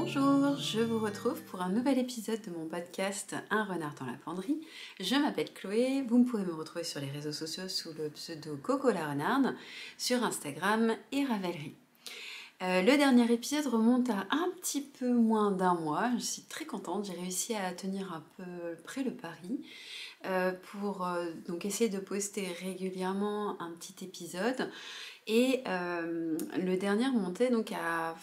Bonjour, je vous retrouve pour un nouvel épisode de mon podcast Un renard dans la penderie. Je m'appelle Chloé, vous pouvez me retrouver sur les réseaux sociaux sous le pseudo Coco la renarde, sur Instagram et Ravelry. Le dernier épisode remonte à un petit peu moins d'un mois, je suis très contente, j'ai réussi à tenir un peu près le pari pour donc essayer de poster régulièrement un petit épisode. Et le dernier remontait donc à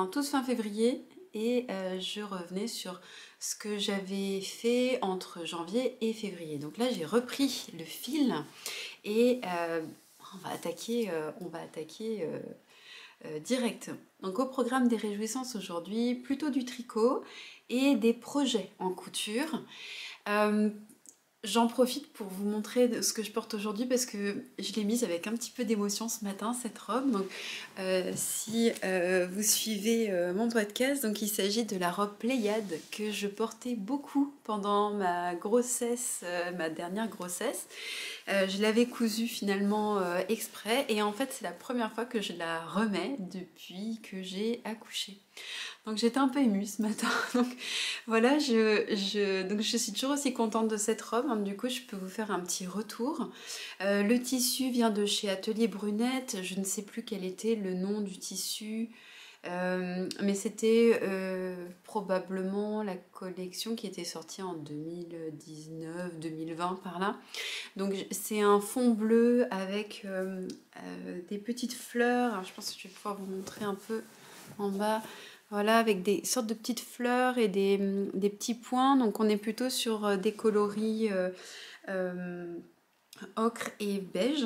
toute fin février et je revenais sur ce que j'avais fait entre janvier et février. Donc là j'ai repris le fil et on va attaquer direct. Donc au programme des réjouissances aujourd'hui, plutôt du tricot et des projets en couture. J'en profite pour vous montrer ce que je porte aujourd'hui parce que je l'ai mise avec un petit peu d'émotion ce matin, cette robe. Donc, si vous suivez mon podcast, donc il s'agit de la robe Pléiade que je portais beaucoup pendant ma grossesse, ma dernière grossesse. Je l'avais cousue finalement exprès et en fait c'est la première fois que je la remets depuis que j'ai accouché. Donc j'étais un peu émue ce matin. Donc voilà, donc je suis toujours aussi contente de cette robe. Du coup, je peux vous faire un petit retour. Le tissu vient de chez Atelier Brunette. Je ne sais plus quel était le nom du tissu. Mais c'était probablement la collection qui était sortie en 2019-2020 par là. Donc c'est un fond bleu avec des petites fleurs. Alors, je pense que je vais pouvoir vous montrer un peu en bas. Voilà, avec des sortes de petites fleurs et des petits points. Donc on est plutôt sur des coloris ocre et beige.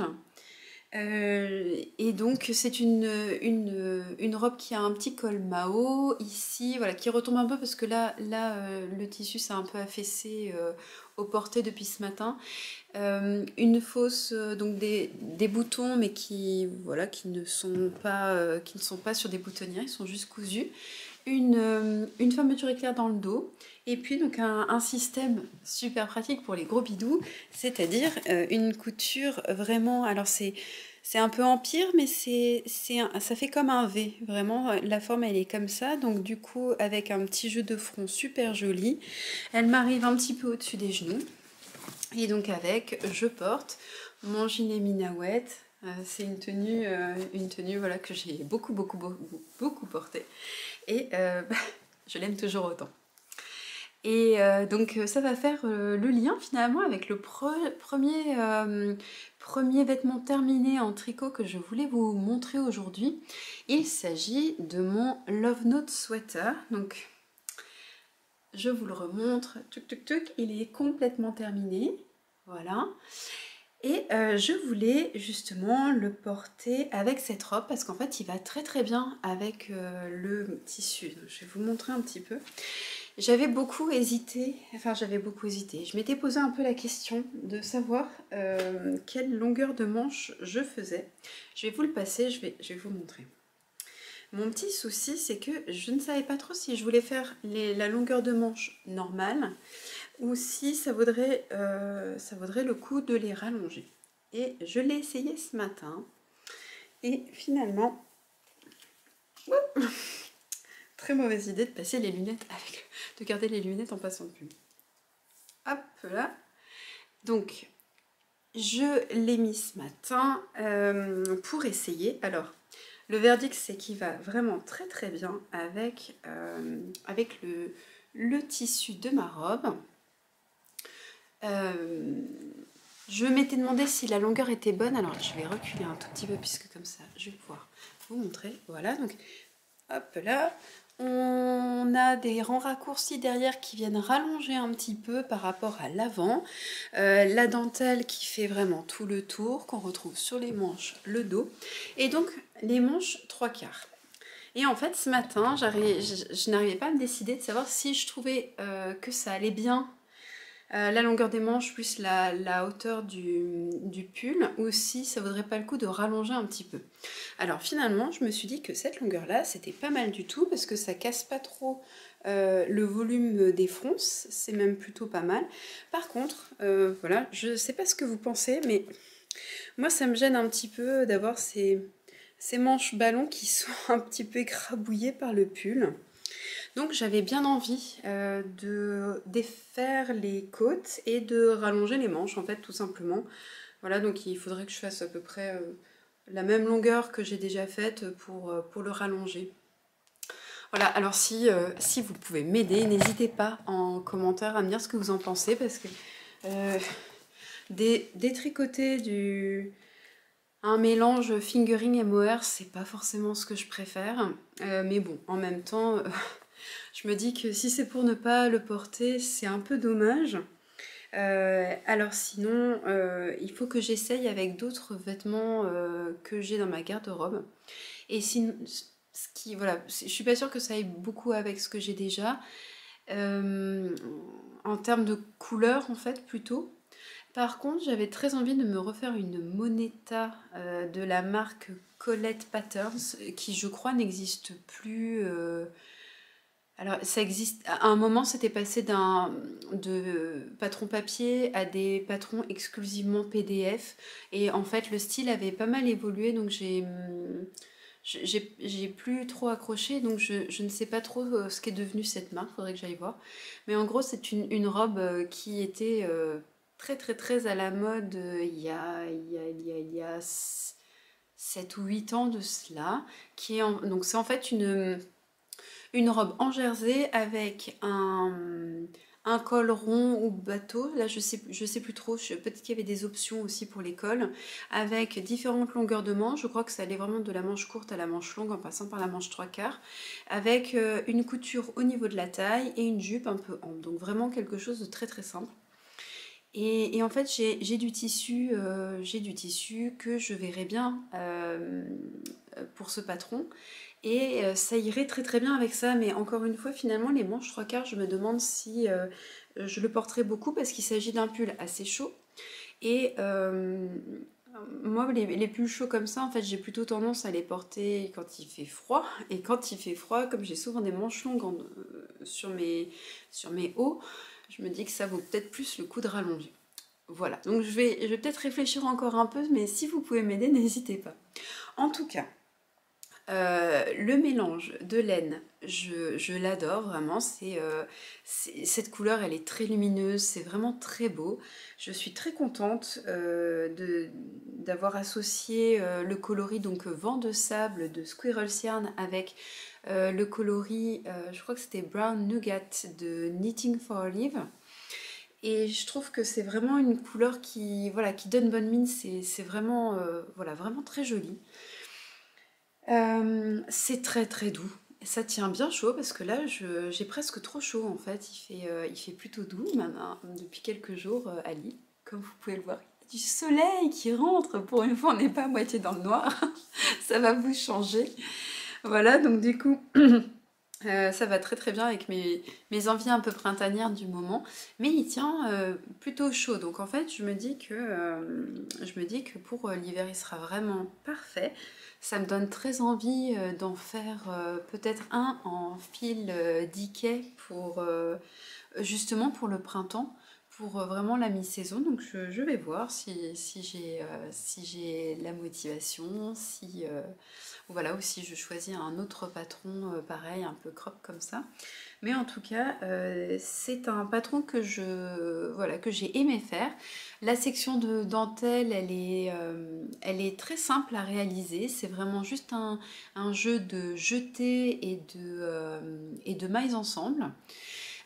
Et donc c'est une robe qui a un petit col Mao ici, voilà, qui retombe un peu parce que là le tissu s'est un peu affaissé au porté depuis ce matin. Une fausse, donc des boutons mais qui ne sont pas sur des boutonnières, ils sont juste cousus. Une fermeture éclair dans le dos et puis donc un système super pratique pour les gros bidous, c'est-à-dire une couture vraiment, alors c'est un peu empire mais ça fait comme un V, vraiment la forme elle est comme ça, donc du coup avec un petit jeu de front super joli, elle m'arrive un petit peu au-dessus des genoux et donc avec je porte mon gilet minawet. C'est une tenue voilà, que j'ai beaucoup portée et je l'aime toujours autant. Et donc ça va faire le lien finalement avec le premier vêtement terminé en tricot que je voulais vous montrer aujourd'hui. Il s'agit de mon Love Note Sweater. Donc je vous le remontre, il est complètement terminé, voilà. Et je voulais justement le porter avec cette robe parce qu'en fait il va très bien avec le tissu. Donc, je vais vous montrer un petit peu. J'avais beaucoup hésité, je m'étais posé un peu la question de savoir quelle longueur de manche je faisais. Je vais vous le passer, je vais vous montrer. Mon petit souci, c'est que je ne savais pas trop si je voulais faire la longueur de manche normale ou si ça vaudrait le coup de les rallonger. Et je l'ai essayé ce matin et finalement, très mauvaise idée de passer les lunettes de garder les lunettes en passant le pull. Hop là. Donc je l'ai mis ce matin pour essayer. Alors le verdict c'est qu'il va vraiment très bien avec le tissu de ma robe. Je m'étais demandé si la longueur était bonne, alors je vais reculer un tout petit peu puisque comme ça je vais pouvoir vous montrer. Voilà, donc hop là, on a des rangs raccourcis derrière qui viennent rallonger un petit peu par rapport à l'avant. La dentelle qui fait vraiment tout le tour, qu'on retrouve sur les manches, le dos. Et donc les manches 3/4. Et en fait ce matin, je n'arrivais pas à me décider de savoir si je trouvais que ça allait bien. La longueur des manches plus la hauteur du pull, ou si ça vaudrait pas le coup de rallonger un petit peu. Alors finalement je me suis dit que cette longueur là c'était pas mal du tout parce que ça casse pas trop le volume des fronces, c'est même plutôt pas mal. Par contre voilà, je sais pas ce que vous pensez mais moi ça me gêne un petit peu d'avoir ces manches ballons qui sont un petit peu écrabouillées par le pull. Donc j'avais bien envie de défaire les côtes et de rallonger les manches en fait tout simplement. Voilà, donc il faudrait que je fasse à peu près la même longueur que j'ai déjà faite pour le rallonger. Voilà, alors si vous pouvez m'aider, n'hésitez pas en commentaire à me dire ce que vous en pensez parce que euh, détricoter un mélange fingering et mohair, c'est pas forcément ce que je préfère. Mais bon, en même temps, je me dis que si c'est pour ne pas le porter, c'est un peu dommage. Alors sinon, il faut que j'essaye avec d'autres vêtements que j'ai dans ma garde-robe. Et sinon, voilà, je suis pas sûre que ça aille beaucoup avec ce que j'ai déjà. Euh, En termes de couleur, en fait, plutôt. Par contre, j'avais très envie de me refaire une moneta de la marque Colette Patterns, qui je crois n'existe plus. Alors, ça existe. À un moment, c'était passé de patron papier à des patrons exclusivement PDF. Et en fait, le style avait pas mal évolué, donc j'ai plus trop accroché, donc je ne sais pas trop ce qu'est devenu cette marque, faudrait que j'aille voir. Mais en gros, c'est une robe qui était très très très à la mode il y a 7 ou 8 ans de cela. Donc c'est en fait une robe en jersey avec un col rond ou bateau. Là, je sais plus trop. Peut-être qu'il y avait des options aussi pour les cols, avec différentes longueurs de manches. Je crois que ça allait vraiment de la manche courte à la manche longue en passant par la manche trois quarts, avec une couture au niveau de la taille et une jupe un peu ample. Donc vraiment quelque chose de très très simple. Et en fait, j'ai du tissu que je verrais bien pour ce patron. Et ça irait très très bien avec ça, mais encore une fois, finalement, les manches trois quarts, je me demande si je le porterai beaucoup parce qu'il s'agit d'un pull assez chaud. Et moi, les pulls chauds comme ça, en fait, j'ai plutôt tendance à les porter quand il fait froid. Et quand il fait froid, comme j'ai souvent des manches longues sur mes hauts, je me dis que ça vaut peut-être plus le coup de rallonger. Voilà, donc je vais peut-être réfléchir encore un peu, mais si vous pouvez m'aider, n'hésitez pas. En tout cas, le mélange de laine, je l'adore vraiment. Cette couleur, elle est très lumineuse, c'est vraiment très beau. Je suis très contente d'avoir associé le coloris donc vent de sable de Squirrel Yarn avec le coloris, je crois que c'était Brown Nougat de Knitting for Olive. Et je trouve que c'est vraiment une couleur voilà, qui donne bonne mine. C'est vraiment, voilà, vraiment très joli. C'est très très doux. Et ça tient bien chaud parce que là j'ai presque trop chaud en fait. Il fait plutôt doux maintenant, depuis quelques jours à Lille. Comme vous pouvez le voir, il y a du soleil qui rentre. Pour une fois, on n'est pas à moitié dans le noir. Ça va vous changer. Voilà, donc du coup, ça va très très bien avec mes envies un peu printanières du moment. Mais il tient plutôt chaud. Donc en fait, je me dis que pour l'hiver, il sera vraiment parfait. Ça me donne très envie d'en faire peut-être un en fil Dickey pour justement pour le printemps, pour vraiment la mi-saison. Donc je vais voir si j'ai la motivation, si voilà, ou si je choisis un autre patron pareil, un peu crop comme ça. Mais en tout cas, c'est un patron voilà, que j'ai aimé faire. La section de dentelle, elle est très simple à réaliser. C'est vraiment juste un jeu de jeter et de mailles ensemble.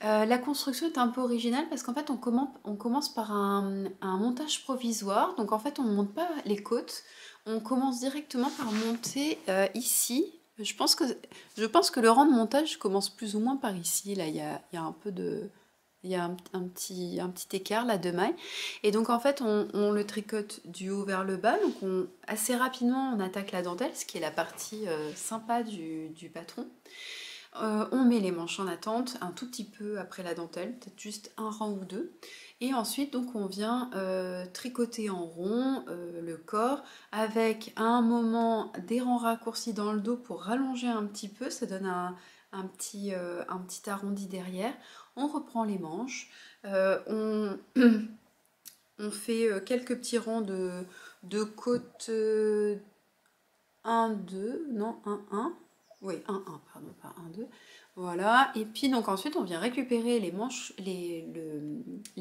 La construction est un peu originale parce qu'en fait on commence par un montage provisoire. Donc en fait on ne monte pas les côtes, on commence directement par monter ici. Je pense que le rang de montage commence plus ou moins par ici. Là il y a un peu de... Il y a un petit écart là de mailles. Et donc en fait on le tricote du haut vers le bas. Donc assez rapidement on attaque la dentelle, ce qui est la partie sympa du patron. On met les manches en attente un tout petit peu après la dentelle, peut-être juste un rang ou deux. Et ensuite, donc, on vient tricoter en rond le corps avec à un moment des rangs raccourcis dans le dos pour rallonger un petit peu. Ça donne un petit arrondi derrière. On reprend les manches. On fait quelques petits rangs de côte 1, 2, non, 1, 1. Oui, pardon, pas un, deux. Voilà, et puis donc ensuite on vient récupérer les manches, les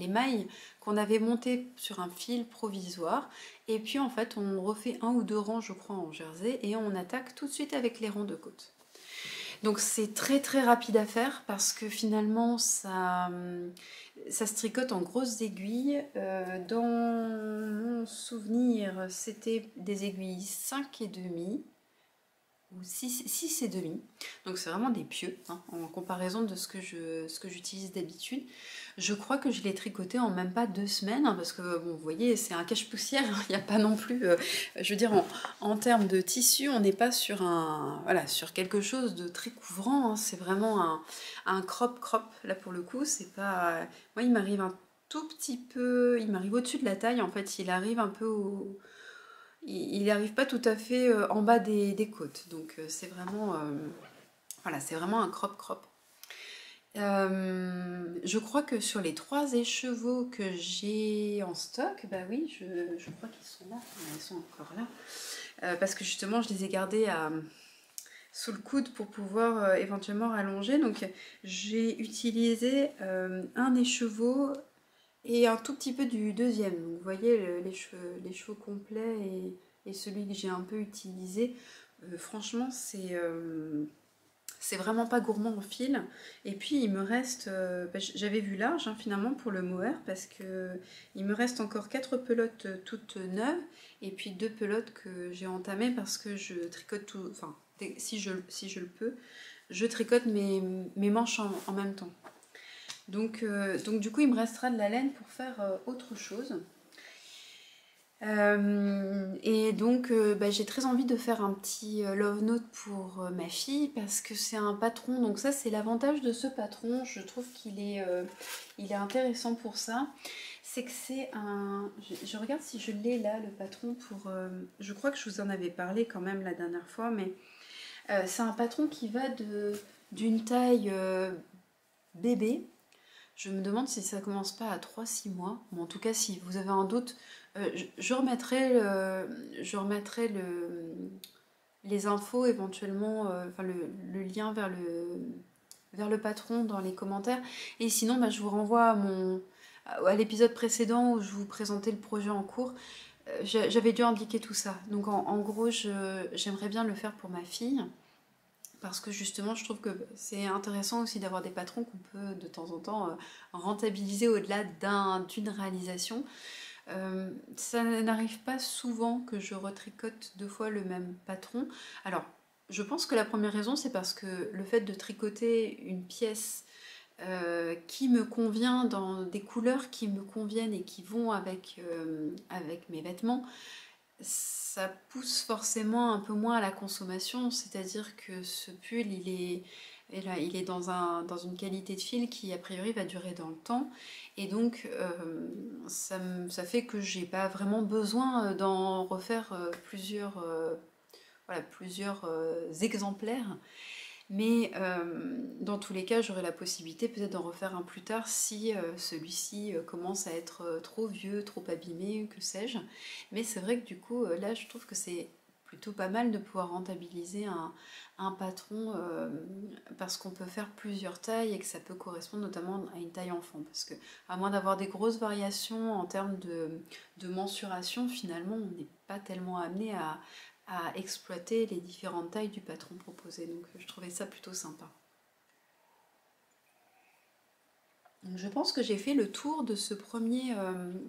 mailles qu'on avait montées sur un fil provisoire, et puis en fait on refait un ou deux rangs, je crois, en jersey, et on attaque tout de suite avec les rangs de côte. Donc c'est très très rapide à faire parce que finalement ça se tricote en grosses aiguilles. Dans mon souvenir, c'était des aiguilles 5,5 ou 6,5. Donc c'est vraiment des pieux, hein, en comparaison de ce que j'utilise d'habitude. Je crois que je l'ai tricoté en même pas 2 semaines, hein, parce que bon, vous voyez, c'est un cache-poussière, il n'y a pas non plus, je veux dire, en termes de tissu, on n'est pas sur voilà, sur quelque chose de très couvrant, hein, c'est vraiment un crop, là pour le coup, c'est pas... Moi il m'arrive un tout petit peu, il m'arrive au-dessus de la taille, en fait, il arrive un peu il n'arrive pas tout à fait en bas des côtes. Donc c'est vraiment, voilà, c'est vraiment un crop. Je crois que sur les 3 écheveaux que j'ai en stock, bah oui, je crois qu'ils sont là, ils sont encore là. Parce que justement, je les ai gardés sous le coude pour pouvoir éventuellement rallonger. Donc j'ai utilisé un écheveau et un tout petit peu du deuxième. Donc, vous voyez, les cheveux complets et celui que j'ai un peu utilisé, franchement, c'est vraiment pas gourmand en fil. Et puis, il me reste, j'avais vu large, hein, finalement, pour le mohair, parce que il me reste encore 4 pelotes toutes neuves, et puis 2 pelotes que j'ai entamées parce que je tricote tout, enfin, si je le peux, je tricote mes manches en même temps. Donc du coup, il me restera de la laine pour faire autre chose. Et donc, bah, j'ai très envie de faire un petit love note pour ma fille parce que c'est un patron. Donc ça, c'est l'avantage de ce patron. Je trouve il est intéressant pour ça. C'est que c'est un... Je regarde si je l'ai là, le patron, pour... je crois que je vous en avais parlé quand même la dernière fois, mais c'est un patron qui va d'une taille bébé. Je me demande si ça commence pas à 3-6 mois. Bon, en tout cas, si vous avez un doute, je remettrai, les infos éventuellement, enfin le lien vers le patron dans les commentaires. Et sinon, bah, je vous renvoie à l'épisode précédent où je vous présentais le projet en cours. J'avais dû indiquer tout ça. Donc en gros, j'aimerais bien le faire pour ma fille. Parce que justement, je trouve que c'est intéressant aussi d'avoir des patrons qu'on peut de temps en temps rentabiliser au-delà d'une réalisation. Ça n'arrive pas souvent que je retricote 2 fois le même patron. Alors, je pense que la première raison, c'est parce que le fait de tricoter une pièce qui me convient dans des couleurs qui me conviennent et qui vont avec mes vêtements, ça pousse forcément un peu moins à la consommation, c'est-à-dire que ce pull, il est dans une qualité de fil qui, a priori, va durer dans le temps, et donc ça fait que j'ai pas vraiment besoin d'en refaire plusieurs exemplaires. Mais dans tous les cas, j'aurai la possibilité peut-être d'en refaire un plus tard si celui-ci commence à être trop vieux, trop abîmé, que sais-je. Mais c'est vrai que du coup, là, je trouve que c'est plutôt pas mal de pouvoir rentabiliser un patron parce qu'on peut faire plusieurs tailles et que ça peut correspondre notamment à une taille enfant. Parce que, à moins d'avoir des grosses variations en termes de mensuration, finalement, on n'est pas tellement amené à exploiter les différentes tailles du patron proposé. Donc je trouvais ça plutôt sympa. Donc, je pense que j'ai fait le tour de ce premier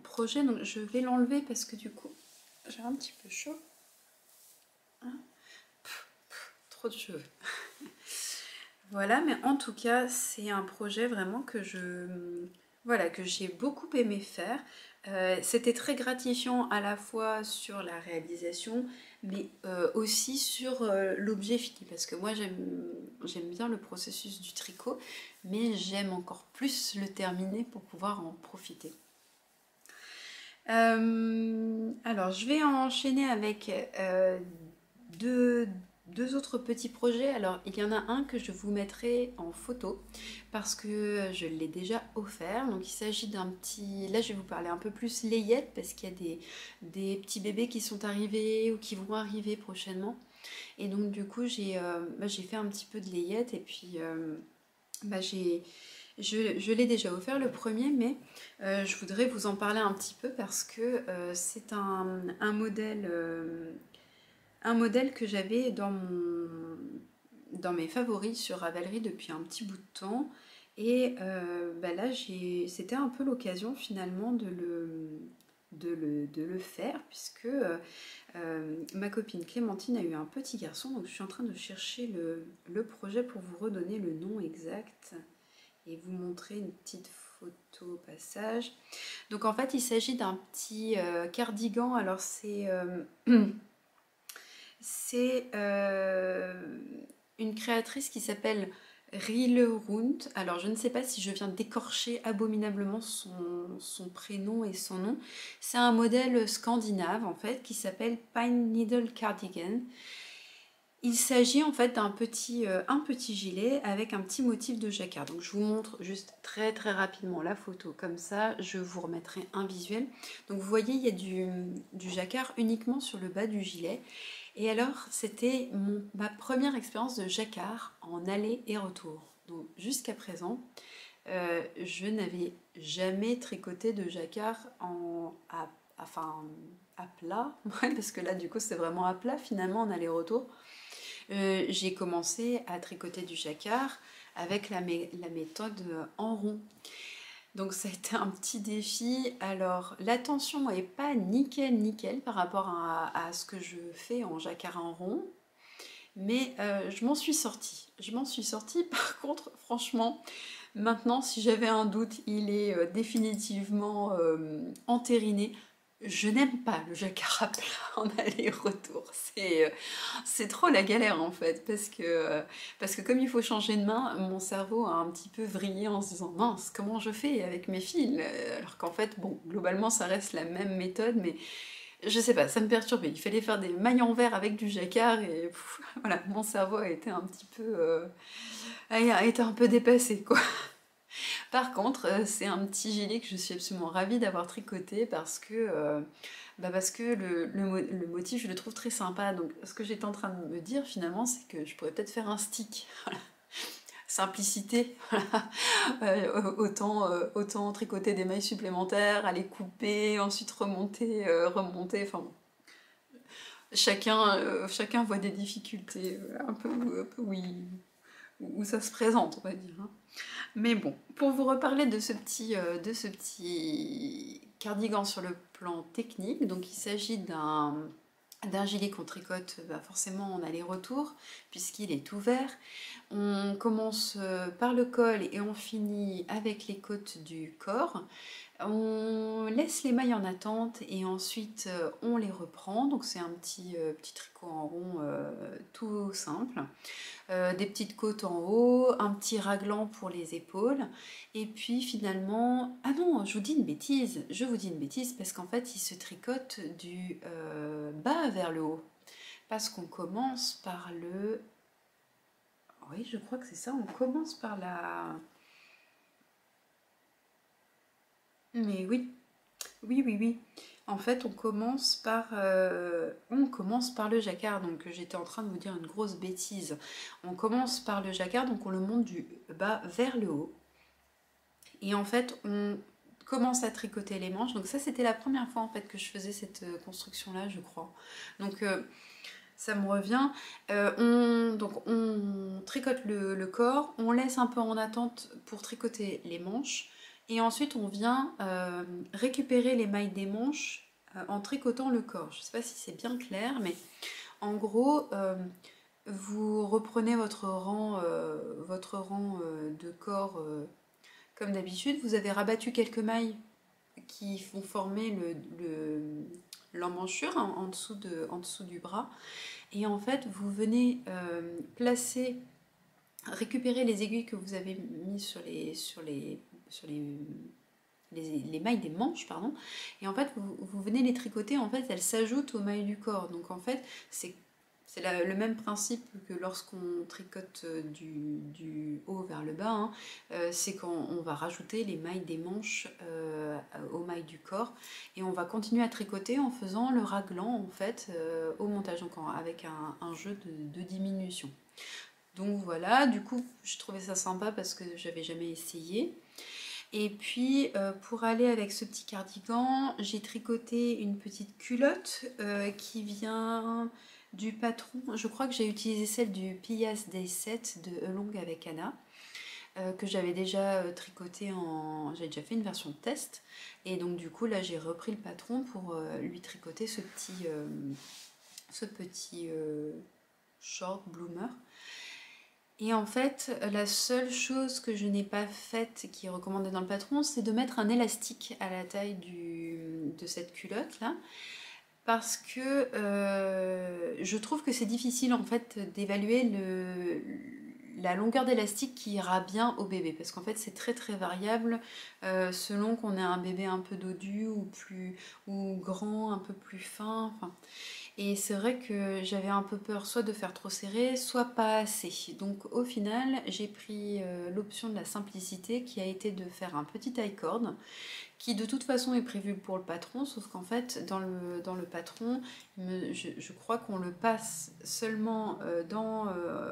projet. Donc je vais l'enlever parce que du coup j'ai un petit peu chaud. Hein, trop de cheveux. Voilà, mais en tout cas c'est un projet vraiment voilà, que j'ai beaucoup aimé faire. C'était très gratifiant à la fois sur la réalisation, mais aussi sur l'objet fini, parce que moi j'aime bien le processus du tricot, mais j'aime encore plus le terminer pour pouvoir en profiter. Alors je vais enchaîner avec deux, deux autres petits projets. Alors il y en a un que je vous mettrai en photo parce que je l'ai déjà offert. Donc il s'agit d'un petit... Là je vais vous parler un peu plus layette parce qu'il y a des petits bébés qui sont arrivés ou qui vont arriver prochainement. Et donc du coup j'ai fait un petit peu de layette et puis bah, je l'ai déjà offert le premier, mais je voudrais vous en parler un petit peu parce que c'est un modèle que j'avais dans mes favoris sur Ravelry depuis un petit bout de temps. Et bah là, c'était un peu l'occasion finalement de le faire, puisque ma copine Clémentine a eu un petit garçon, donc je suis en train de chercher le projet pour vous redonner le nom exact et vous montrer une petite photo au passage. Donc en fait, il s'agit d'un petit cardigan. Alors c'est une créatrice qui s'appelle Rile Rund. Alors je ne sais pas si je viens d'écorcher abominablement son prénom et son nom. C'est un modèle scandinave en fait qui s'appelle Pine Needle Cardigan. Il s'agit en fait un petit gilet avec un petit motif de jacquard. Donc je vous montre juste très très rapidement la photo, comme ça je vous remettrai un visuel. Donc vous voyez, il y a du jacquard uniquement sur le bas du gilet. Et alors c'était ma première expérience de jacquard en aller et retour. Donc jusqu'à présent, je n'avais jamais tricoté de jacquard enfin, à plat, parce que là du coup c'est vraiment à plat finalement en aller-retour. J'ai commencé à tricoter du jacquard avec la méthode en rond. Donc ça a été un petit défi. Alors la tension n'est pas nickel par rapport à ce que je fais en jacquard en rond. Mais je m'en suis sortie. Je m'en suis sortie. Par contre, franchement, maintenant, si j'avais un doute, il est définitivement entériné. Je n'aime pas le jacquard à plat en aller-retour. C'est trop la galère en fait, parce que comme il faut changer de main, mon cerveau a un petit peu vrillé en se disant mince, comment je fais avec mes fils? Alors qu'en fait, bon, globalement, ça reste la même méthode, mais je sais pas, ça me perturbait. Il fallait faire des mailles en verre avec du jacquard et voilà, mon cerveau a été un petit peu, a été un peu dépassé quoi. Par contre, c'est un petit gilet que je suis absolument ravie d'avoir tricoté parce que le motif, je le trouve très sympa. Donc, ce que j'étais en train de me dire finalement, c'est que je pourrais peut-être faire un stick. Voilà. Simplicité, autant tricoter des mailles supplémentaires, aller couper, ensuite remonter. Enfin, bon. Chacun voit des difficultés un peu où ça se présente, on va dire. Hein. Mais bon, pour vous reparler de ce petit cardigan sur le plan technique, donc il s'agit d'un gilet qu'on tricote forcément en aller-retour puisqu'il est ouvert. On commence par le col et on finit avec les côtes du corps. On laisse les mailles en attente et ensuite on les reprend. Donc c'est un petit tricot en rond tout simple. Des petites côtes en haut, un petit raglan pour les épaules, et puis finalement... Ah non, je vous dis une bêtise, parce qu'en fait il se tricote du bas vers le haut, parce qu'on commence par le... Oui, je crois que c'est ça, on commence par la... Mais oui, oui. En fait, on commence par le jacquard. Donc, j'étais en train de vous dire une grosse bêtise. On commence par le jacquard, donc on le monte du bas vers le haut. Et en fait, on commence à tricoter les manches. Donc ça, c'était la première fois en fait que je faisais cette construction-là, je crois. Donc ça me revient. On tricote le corps, on laisse un peu en attente pour tricoter les manches. Et ensuite, on vient récupérer les mailles des manches en tricotant le corps. Je ne sais pas si c'est bien clair, mais en gros, vous reprenez votre rang de corps comme d'habitude. Vous avez rabattu quelques mailles qui vont former l'emmanchure en dessous du bras. Et en fait, vous venez récupérer les aiguilles que vous avez mis sur les mailles des manches, pardon, et en fait vous venez les tricoter, en fait elles s'ajoutent aux mailles du corps, donc en fait c'est c'est le même principe que lorsqu'on tricote du haut vers le bas, hein. C'est quand on va rajouter les mailles des manches aux mailles du corps et on va continuer à tricoter en faisant le raglan en fait au montage, donc avec un jeu de diminution. Donc voilà, du coup je trouvais ça sympa parce que j'avais jamais essayé. Et puis pour aller avec ce petit cardigan, j'ai tricoté une petite culotte qui vient du patron. Je crois que j'ai utilisé celle du Pillas Day 7 de Elong avec Anna, que j'avais déjà tricoté J'avais déjà fait une version test. Et donc du coup là j'ai repris le patron pour lui tricoter ce petit short bloomer. Et en fait, la seule chose que je n'ai pas faite, qui est recommandée dans le patron, c'est de mettre un élastique à la taille de cette culotte là, parce que je trouve que c'est difficile en fait d'évaluer la longueur d'élastique qui ira bien au bébé, parce qu'en fait c'est très très variable selon qu'on ait un bébé un peu dodu ou grand, un peu plus fin. Enfin, et c'est vrai que j'avais un peu peur soit de faire trop serré, soit pas assez. Donc au final, j'ai pris l'option de la simplicité qui a été de faire un petit taille cord qui de toute façon est prévu pour le patron, sauf qu'en fait dans le patron, je crois qu'on le passe seulement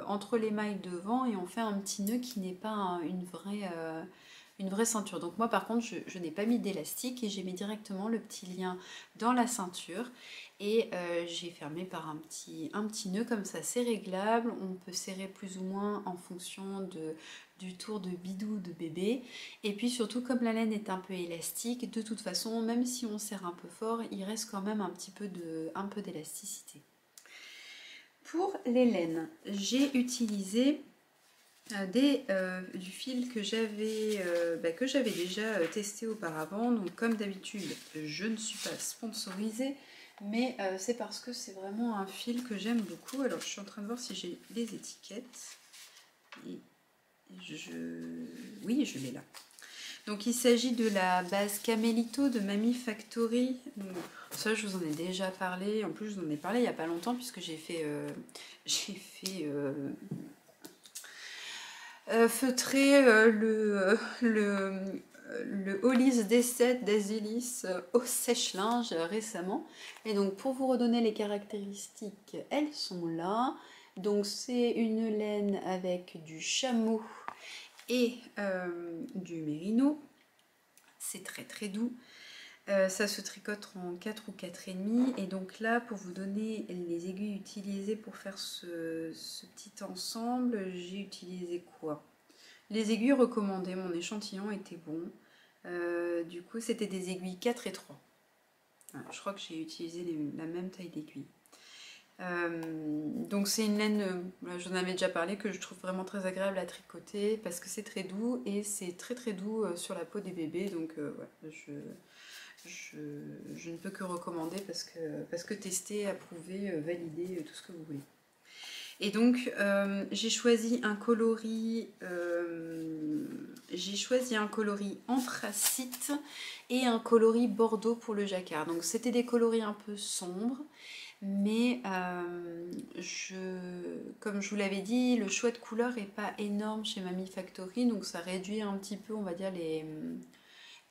entre les mailles devant et on fait un petit nœud qui n'est pas une vraie ceinture. Donc moi par contre je n'ai pas mis d'élastique et j'ai mis directement le petit lien dans la ceinture et j'ai fermé par un petit nœud comme ça, c'est réglable, on peut serrer plus ou moins en fonction du tour de bidou de bébé. Et puis surtout comme la laine est un peu élastique, de toute façon même si on serre un peu fort, il reste quand même un peu d'élasticité. Pour les laines, j'ai utilisé du fil que j'avais déjà testé auparavant. Donc comme d'habitude, je ne suis pas sponsorisée, mais c'est parce que c'est vraiment un fil que j'aime beaucoup. Alors je suis en train de voir si j'ai les étiquettes. Et oui, je l'ai là. Donc il s'agit de la base Camelito de Mamie Factory. Donc, ça je vous en ai déjà parlé. En plus je vous en ai parlé il n'y a pas longtemps puisque j'ai fait feutrer le Hollis D7 d'Azilis au sèche-linge récemment. Et donc pour vous redonner les caractéristiques, elles sont là. Donc c'est une laine avec du chameau et du mérino. C'est très très doux. Ça se tricote en 4 ou 4,5 et donc là pour vous donner les aiguilles utilisées pour faire ce petit ensemble, j'ai utilisé quoi? Les aiguilles recommandées, mon échantillon était bon. Du coup c'était des aiguilles 4 et 3. Voilà, je crois que j'ai utilisé la même taille d'aiguille. Donc c'est une laine, j'en avais déjà parlé, que je trouve vraiment très agréable à tricoter parce que c'est très doux et c'est très très doux sur la peau des bébés. Donc ouais, je ne peux que recommander parce que tester, approuver, valider, tout ce que vous voulez. Et donc j'ai choisi un coloris anthracite et un coloris bordeaux pour le jacquard. Donc c'était des coloris un peu sombres, mais comme je vous l'avais dit, le choix de couleur n'est pas énorme chez Mamie Factory, donc ça réduit un petit peu, on va dire,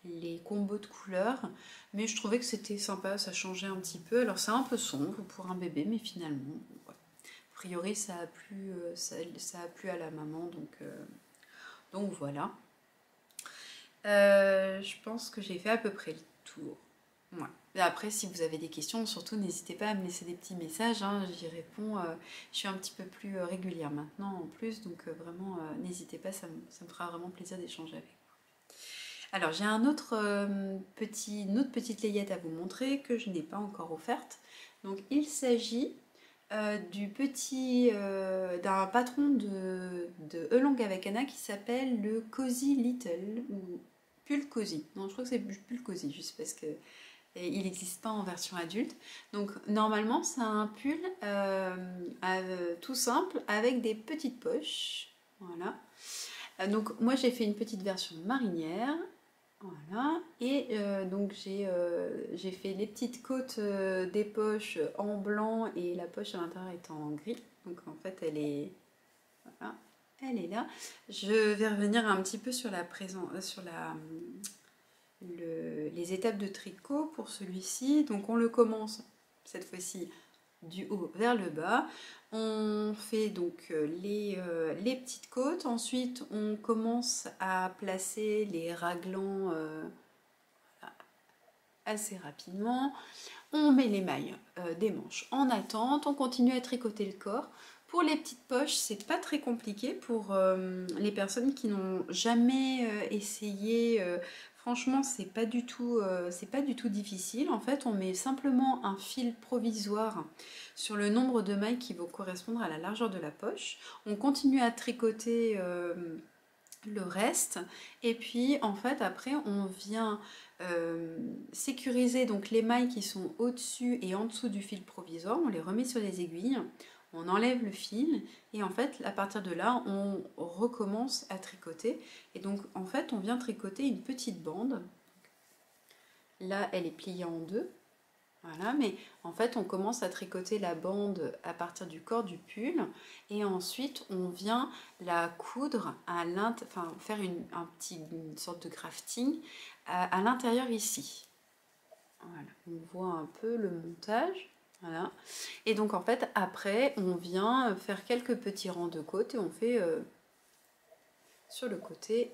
les combos de couleurs, mais je trouvais que c'était sympa, ça changeait un petit peu. Alors c'est un peu sombre pour un bébé, mais finalement, ouais. A priori ça a plu à la maman, donc voilà. Je pense que j'ai fait à peu près le tour. Ouais. Et après, si vous avez des questions, surtout n'hésitez pas à me laisser des petits messages, hein, j'y réponds. Je suis un petit peu plus régulière maintenant en plus, donc vraiment n'hésitez pas, ça me fera vraiment plaisir d'échanger avec vous. Alors j'ai une autre petite layette à vous montrer que je n'ai pas encore offerte. Donc il s'agit d'un patron de Elong avec Anna qui s'appelle le Cozy Little ou Pull Cozy. Non, je crois que c'est Pull Cozy, juste parce que il n'existe pas en version adulte. Donc normalement c'est un pull tout simple avec des petites poches. Voilà. Donc moi j'ai fait une petite version marinière. Voilà, et donc j'ai fait les petites côtes des poches en blanc et la poche à l'intérieur est en gris. Donc en fait voilà, elle est là. Je vais revenir un petit peu sur les étapes de tricot pour celui-ci. Donc on le commence cette fois-ci du haut vers le bas. On fait donc les petites côtes. Ensuite, on commence à placer les raglans assez rapidement. On met les mailles des manches en attente. On continue à tricoter le corps. Pour les petites poches, c'est pas très compliqué pour les personnes qui n'ont jamais essayé. Franchement, c'est pas du tout difficile. En fait, on met simplement un fil provisoire sur le nombre de mailles qui vont correspondre à la largeur de la poche. On continue à tricoter le reste et puis en fait après on vient sécuriser donc les mailles qui sont au-dessus et en dessous du fil provisoire, on les remet sur les aiguilles, on enlève le fil et en fait à partir de là on recommence à tricoter et donc en fait on vient tricoter une petite bande. Là elle est pliée en deux. Voilà, mais en fait, on commence à tricoter la bande à partir du corps du pull et ensuite on vient la coudre enfin faire une sorte de crafting à l'intérieur ici. Voilà, on voit un peu le montage. Voilà. Et donc en fait, après, on vient faire quelques petits rangs de côte et on fait sur le côté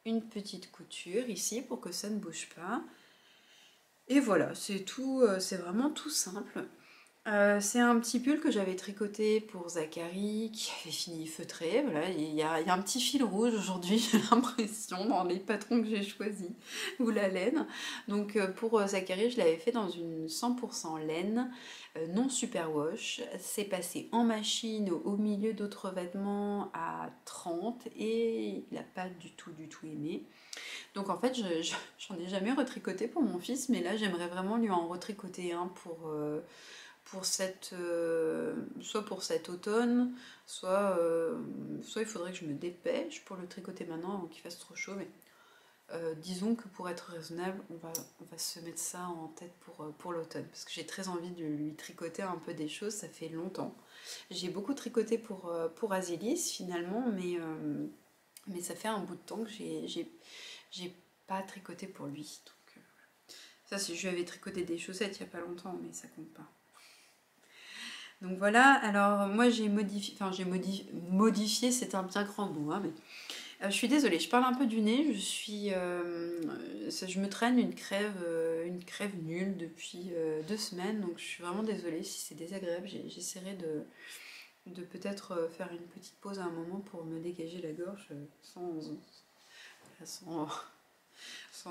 une petite couture ici pour que ça ne bouge pas. Et voilà, c'est tout, c'est vraiment tout simple. C'est un petit pull que j'avais tricoté pour Zachary qui avait fini feutré. Voilà, il y a un petit fil rouge aujourd'hui, j'ai l'impression, dans les patrons que j'ai choisis, ou la laine. Donc pour Zachary, je l'avais fait dans une 100% laine, non superwash. C'est passé en machine au milieu d'autres vêtements à 30 et il n'a pas du tout aimé. Donc en fait, j'en ai jamais retricoté pour mon fils, mais là j'aimerais vraiment lui en retricoter un soit pour cet automne, soit il faudrait que je me dépêche pour le tricoter maintenant avant qu'il fasse trop chaud. Mais disons que pour être raisonnable, on va se mettre ça en tête pour l'automne. Parce que j'ai très envie de lui tricoter un peu des choses, ça fait longtemps. J'ai beaucoup tricoté pour Azélis finalement, mais ça fait un bout de temps que j'ai pas tricoté pour lui. Donc, ça, si je lui avais tricoté des chaussettes il n'y a pas longtemps, mais ça compte pas. Donc voilà, alors moi j'ai modifié, c'est un bien grand mot, hein, mais je suis désolée, je parle un peu du nez, je me traîne une crève nulle depuis 2 semaines, donc je suis vraiment désolée si c'est désagréable, j'essaierai de peut-être faire une petite pause à un moment pour me dégager la gorge sans, sans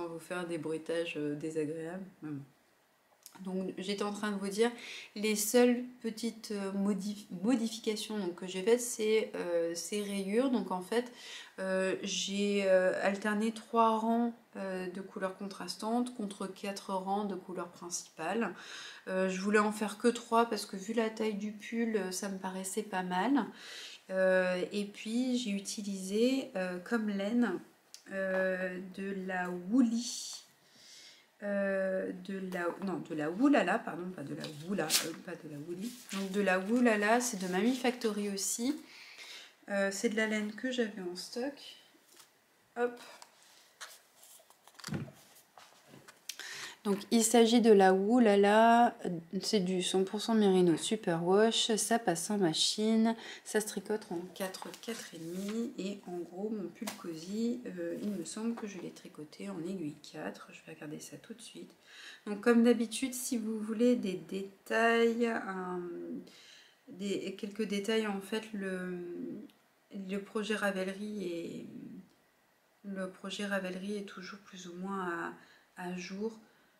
vous faire des bruitages désagréables. Donc j'étais en train de vous dire, les seules petites modifications donc, que j'ai faites, c'est ces rayures. Donc en fait, j'ai alterné 3 rangs de couleurs contrastantes contre 4 rangs de couleurs principales. Je voulais en faire que 3 parce que vu la taille du pull, ça me paraissait pas mal. Et puis j'ai utilisé comme laine de la Woolly. De la Woolala, pardon, pas de la Woola, pas de la Woolly. Donc de la Woolala, c'est de Mamie Factory aussi. C'est de la laine que j'avais en stock. Hop. Donc il s'agit de la Woolala, c'est du 100% Merino Superwash, ça passe en machine, ça se tricote en 4,5 et en gros mon pull cosy, il me semble que je l'ai tricoté en aiguille 4, je vais regarder ça tout de suite. Donc comme d'habitude, si vous voulez des détails, quelques détails, en fait le projet Ravelry est toujours plus ou moins à jour.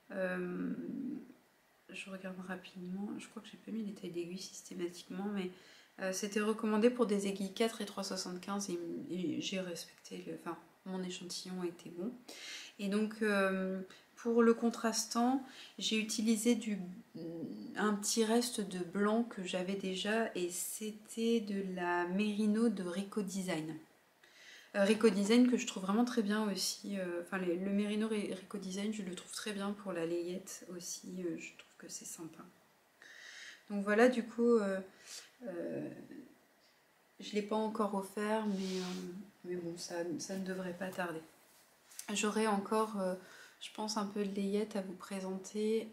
Je regarde rapidement, je crois que j'ai pas mis les tailles d'aiguilles systématiquement, mais c'était recommandé pour des aiguilles 4 et 3,75 et j'ai respecté, mon échantillon était bon. Et donc pour le contrastant, j'ai utilisé un petit reste de blanc que j'avais déjà et c'était de la Merino de Rico Design. Rico Design que je trouve vraiment très bien aussi. Enfin, le Merino Rico Design, je le trouve très bien pour la layette aussi. Je trouve que c'est sympa. Donc voilà, du coup, je ne l'ai pas encore offert, mais bon, ça ne devrait pas tarder. J'aurai encore, je pense, un peu de layette à vous présenter.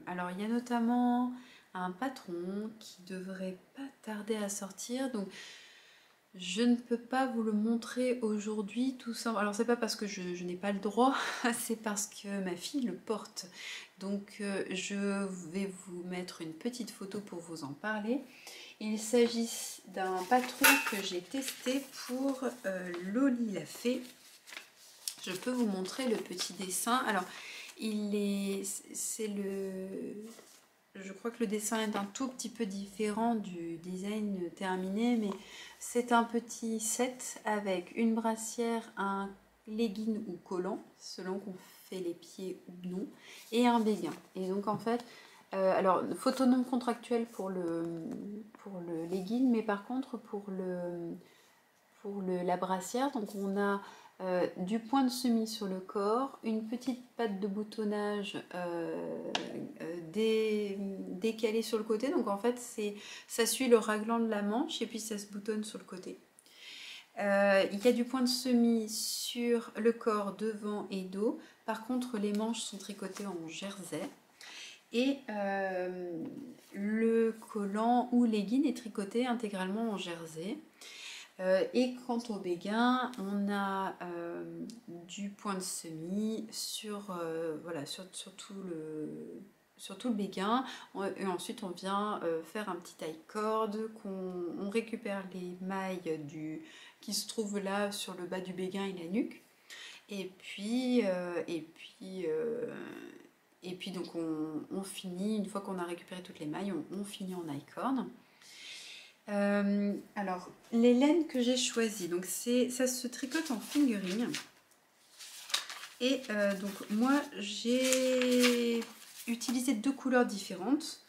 Alors, il y a notamment un patron qui devrait pas tarder à sortir. Donc, je ne peux pas vous le montrer aujourd'hui, tout simplement. Alors, c'est pas parce que je n'ai pas le droit, c'est parce que ma fille le porte. Donc, je vais vous mettre une petite photo pour vous en parler. Il s'agit d'un patron que j'ai testé pour Loli la Fée. Je peux vous montrer le petit dessin. Alors, je crois que le dessin est un tout petit peu différent du design terminé, mais c'est un petit set avec une brassière, un legging ou collant, selon qu'on fait les pieds ou non, et un béguin. Et donc en fait, alors photo non contractuelle pour le legging, mais par contre pour la brassière, donc on a du point de semis sur le corps, une petite patte de boutonnage décalée sur le côté, donc en fait ça suit le raglan de la manche et puis ça se boutonne sur le côté. Il y a du point de semis sur le corps devant et dos, par contre les manches sont tricotées en jersey. Et le collant ou legging est tricoté intégralement en jersey. Et quant au béguin, on a du point de semis voilà, sur tout le béguin. Et ensuite, on vient faire un petit taille corde. On récupère les mailles qui se trouvent là sur le bas du béguin et la nuque. Et puis donc on finit, une fois qu'on a récupéré toutes les mailles, on finit en I-cord. Alors, les laines que j'ai choisies, donc ça se tricote en fingering. Et donc moi j'ai utilisé 2 couleurs différentes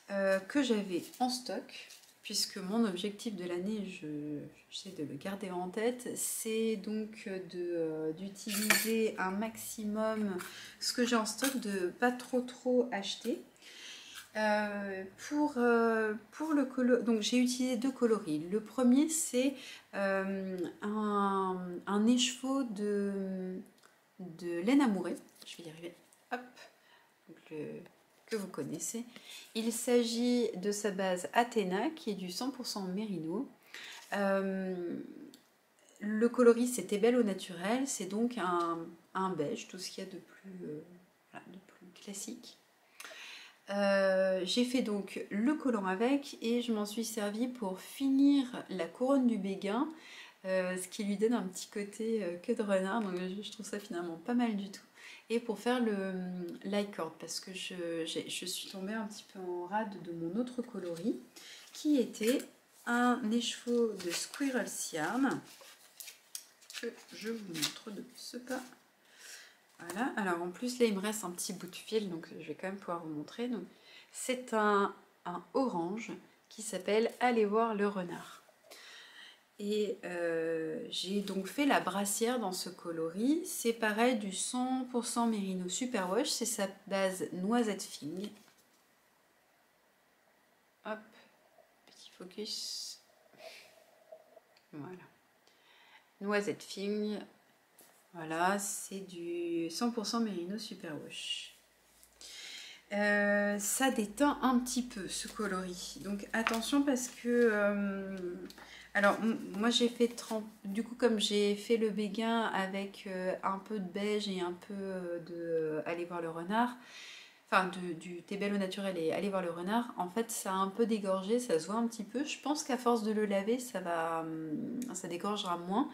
que j'avais en stock, puisque mon objectif de l'année, j'essaie de le garder en tête, c'est donc d'utiliser un maximum ce que j'ai en stock, de pas trop acheter. Pour le coloris, donc j'ai utilisé 2 coloris. Le premier, c'est un écheveau de laine amourée. Je vais y arriver. Hop. Donc que vous connaissez. Il s'agit de sa base Athéna, qui est du 100% mérino. Le coloris, c'était belle au naturel. C'est donc un beige, tout ce qu'il y a de plus classique. J'ai fait donc le collant avec et je m'en suis servi pour finir la couronne du béguin, ce qui lui donne un petit côté queue de renard, donc je trouve ça finalement pas mal du tout. Et pour faire l'i-cord, parce que je suis tombée un petit peu en rade de mon autre coloris, qui était un écheveau de Squirrel Yarn, que je vous montre de ce pas. Voilà, alors en plus là il me reste un petit bout de fil, donc je vais quand même pouvoir vous montrer. C'est un orange qui s'appelle Allez voir le renard. Et j'ai donc fait la brassière dans ce coloris. C'est pareil, du 100% Merino Superwash, c'est sa base noisette fine. Hop, petit focus. Voilà. Noisette fine. Voilà, c'est du 100% Merino Superwash. Ça déteint un petit peu ce coloris, donc attention parce que alors moi j'ai fait du coup, comme j'ai fait le béguin avec un peu de beige et un peu de Allez voir le renard, enfin du thé belle au naturel et Allez voir le renard, en fait ça a un peu dégorgé, ça se voit un petit peu. Je pense qu'à force de le laver ça dégorgera moins.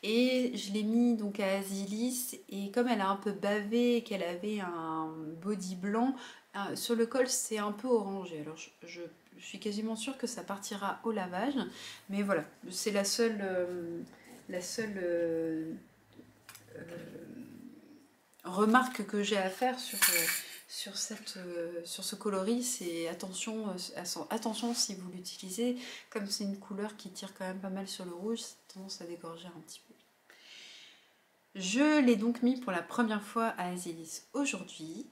Et je l'ai mis donc à Asilis, et comme elle a un peu bavé et qu'elle avait un body blanc, sur le col c'est un peu orangé. Alors je suis quasiment sûre que ça partira au lavage, mais voilà, c'est la seule remarque que j'ai à faire sur ce coloris. C'est attention si vous l'utilisez, comme c'est une couleur qui tire quand même pas mal sur le rouge, ça a tendance à dégorger un petit peu. Je l'ai donc mis pour la première fois à Asilis aujourd'hui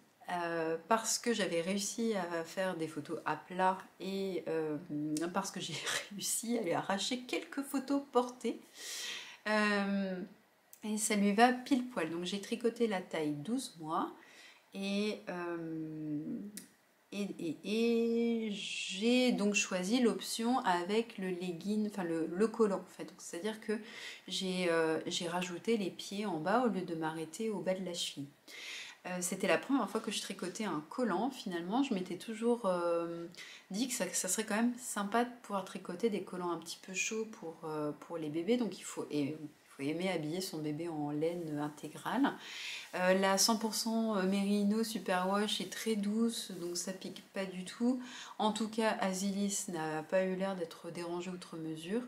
parce que j'avais réussi à faire des photos à plat et parce que j'ai réussi à lui arracher quelques photos portées. Euh, et ça lui va pile poil. Donc j'ai tricoté la taille 12 mois et, et j'ai donc choisi l'option avec le legging, enfin le collant en fait. C'est-à-dire que j'ai rajouté les pieds en bas au lieu de m'arrêter au bas de la cheville. C'était la première fois que je tricotais un collant finalement. Je m'étais toujours dit que ça serait quand même sympa de pouvoir tricoter des collants un petit peu chauds pour les bébés. Donc il faut aimer habiller son bébé en laine intégrale. La 100% Merino Superwash est très douce, donc ça pique pas du tout. En tout cas, Asilis n'a pas eu l'air d'être dérangée outre mesure.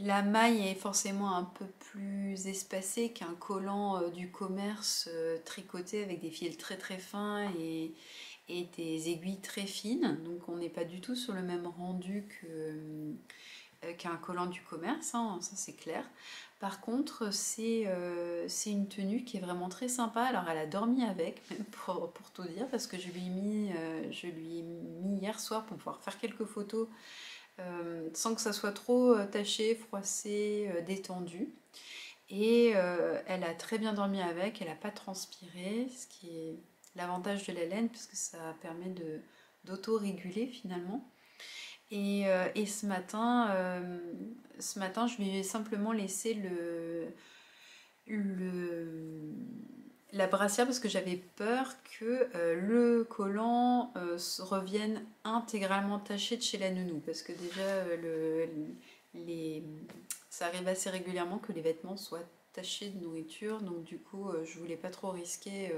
La maille est forcément un peu plus espacée qu'un collant du commerce tricoté avec des fils très très fins et des aiguilles très fines. Donc on n'est pas du tout sur le même rendu qu'un collant du commerce, hein, ça c'est clair. Par contre, c'est une tenue qui est vraiment très sympa. Alors elle a dormi avec, même pour tout dire, parce que je lui ai mis hier soir pour pouvoir faire quelques photos sans que ça soit trop taché, froissé, détendu. Et elle a très bien dormi avec, elle n'a pas transpiré, ce qui est l'avantage de la laine, puisque ça permet d'auto-réguler finalement. Et ce matin, je lui ai simplement laissé le, la brassière parce que j'avais peur que le collant revienne intégralement taché de chez la nounou. Parce que déjà, les, ça arrive assez régulièrement que les vêtements soient tachés de nourriture. Donc du coup, je voulais pas trop risquer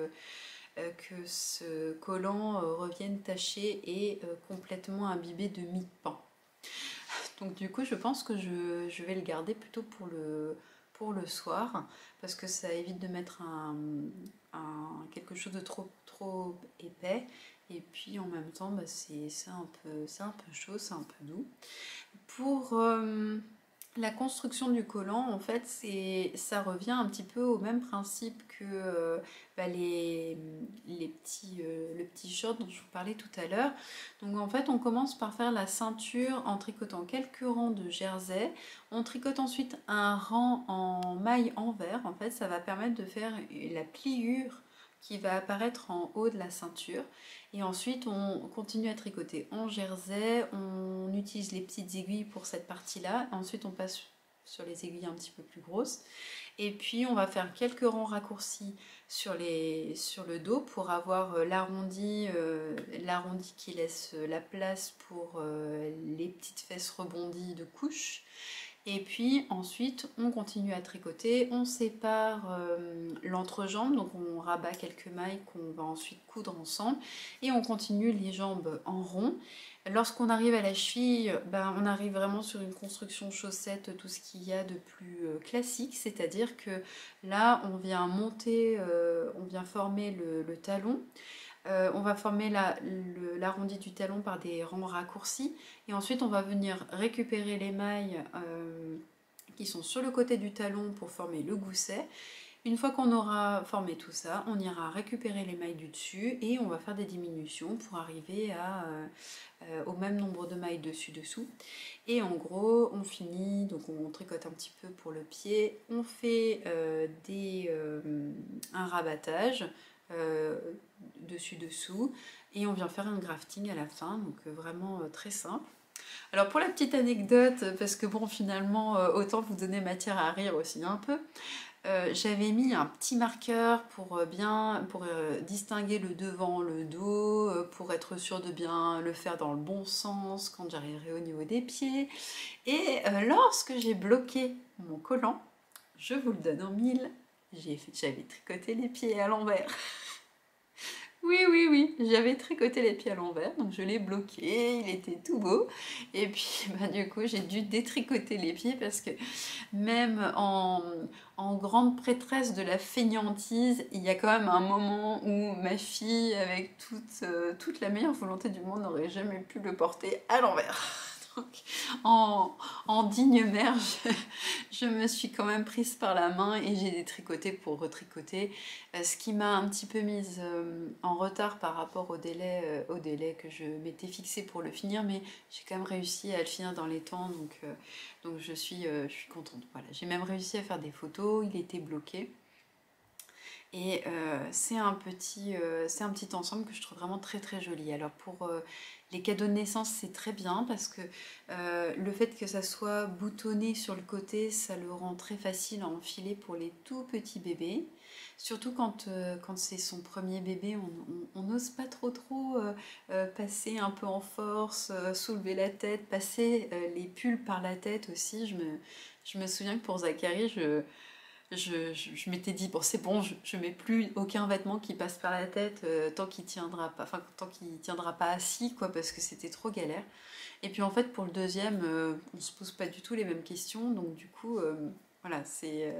que ce collant revienne taché et complètement imbibé de mie de pain. Donc du coup, je pense que je vais le garder plutôt pour le soir, parce que ça évite de mettre quelque chose de trop épais. Et puis en même temps, bah, c'est un peu chaud, c'est un peu doux. Pour la construction du collant, en fait, ça revient un petit peu au même principe que bah, le petit short dont je vous parlais tout à l'heure. Donc en fait, on commence par faire la ceinture en tricotant quelques rangs de jersey. On tricote ensuite un rang en maille envers. En fait, ça va permettre de faire la pliure qui va apparaître en haut de la ceinture. Et ensuite, on continue à tricoter en jersey. On utilise les petites aiguilles pour cette partie-là. Ensuite, on passe sur les aiguilles un petit peu plus grosses. Et puis, on va faire quelques rangs raccourcis sur le dos pour avoir l'arrondi qui laisse la place pour les petites fesses rebondies de couche. Et puis ensuite, on continue à tricoter, on sépare l'entrejambe, donc on rabat quelques mailles qu'on va ensuite coudre ensemble, et on continue les jambes en rond. Lorsqu'on arrive à la cheville, ben, on arrive vraiment sur une construction chaussette, tout ce qu'il y a de plus classique, c'est-à-dire que là, on vient monter, on vient former le talon. On va former l'arrondi du talon par des rangs raccourcis et ensuite on va venir récupérer les mailles qui sont sur le côté du talon pour former le gousset. Une fois qu'on aura formé tout ça, on ira récupérer les mailles du dessus et on va faire des diminutions pour arriver au même nombre de mailles dessus-dessous. Et en gros, on finit, donc on tricote un petit peu pour le pied, on fait un rabattage dessus-dessous et on vient faire un grafting à la fin, donc vraiment très simple. Alors pour la petite anecdote, parce que bon finalement autant vous donner matière à rire aussi un peu, j'avais mis un petit marqueur pour distinguer le devant, le dos, pour être sûr de bien le faire dans le bon sens quand j'arriverai au niveau des pieds. Et lorsque j'ai bloqué mon collant, je vous le donne en mille, j'avais tricoté les pieds à l'envers. Oui, j'avais tricoté les pieds à l'envers, donc je l'ai bloqué, il était tout beau. Et puis bah, du coup j'ai dû détricoter les pieds parce que même en grande prêtresse de la fainéantise, il y a quand même un moment où ma fille, avec toute la meilleure volonté du monde, n'aurait jamais pu le porter à l'envers. Donc, en digne mère, je me suis quand même prise par la main et j'ai détricoté pour retricoter, ce qui m'a un petit peu mise en retard par rapport au délai que je m'étais fixé pour le finir, mais j'ai quand même réussi à le finir dans les temps, donc je suis contente. Voilà, j'ai même réussi à faire des photos, il était bloqué. Et c'est un petit ensemble que je trouve vraiment très très joli. Alors pour les cadeaux de naissance, c'est très bien parce que le fait que ça soit boutonné sur le côté, ça le rend très facile à enfiler pour les tout petits bébés. Surtout quand c'est son premier bébé, on n'ose pas trop passer un peu en force, soulever la tête, passer les pulls par la tête aussi. Je me souviens que pour Zachary, je m'étais dit, bon, c'est bon, je mets plus aucun vêtement qui passe par la tête tant qu'il tiendra pas, enfin, tant qu'il tiendra pas assis, quoi, parce que c'était trop galère. Et puis en fait, pour le deuxième, on se pose pas du tout les mêmes questions, donc du coup, voilà, c'est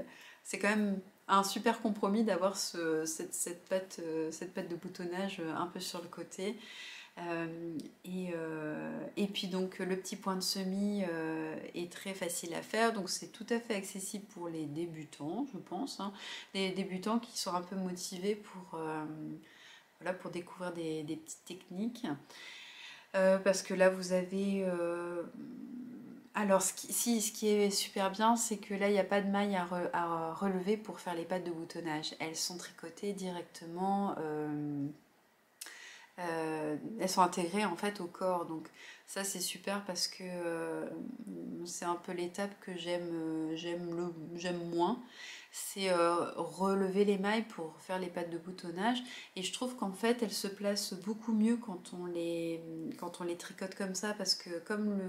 quand même un super compromis d'avoir cette patte de boutonnage un peu sur le côté. Et puis donc le petit point de semis est très facile à faire, donc c'est tout à fait accessible pour les débutants, je pense, hein. Les débutants qui sont un peu motivés voilà, pour découvrir des petites techniques. Parce que là vous avez... alors ce qui est super bien, c'est que là il n'y a pas de maille à relever pour faire les pattes de boutonnage. Elles sont tricotées directement. Elles sont intégrées en fait au corps, donc ça c'est super parce que c'est un peu l'étape que j'aime moins, c'est relever les mailles pour faire les pattes de boutonnage, et je trouve qu'en fait elles se placent beaucoup mieux quand on les tricote comme ça, parce que comme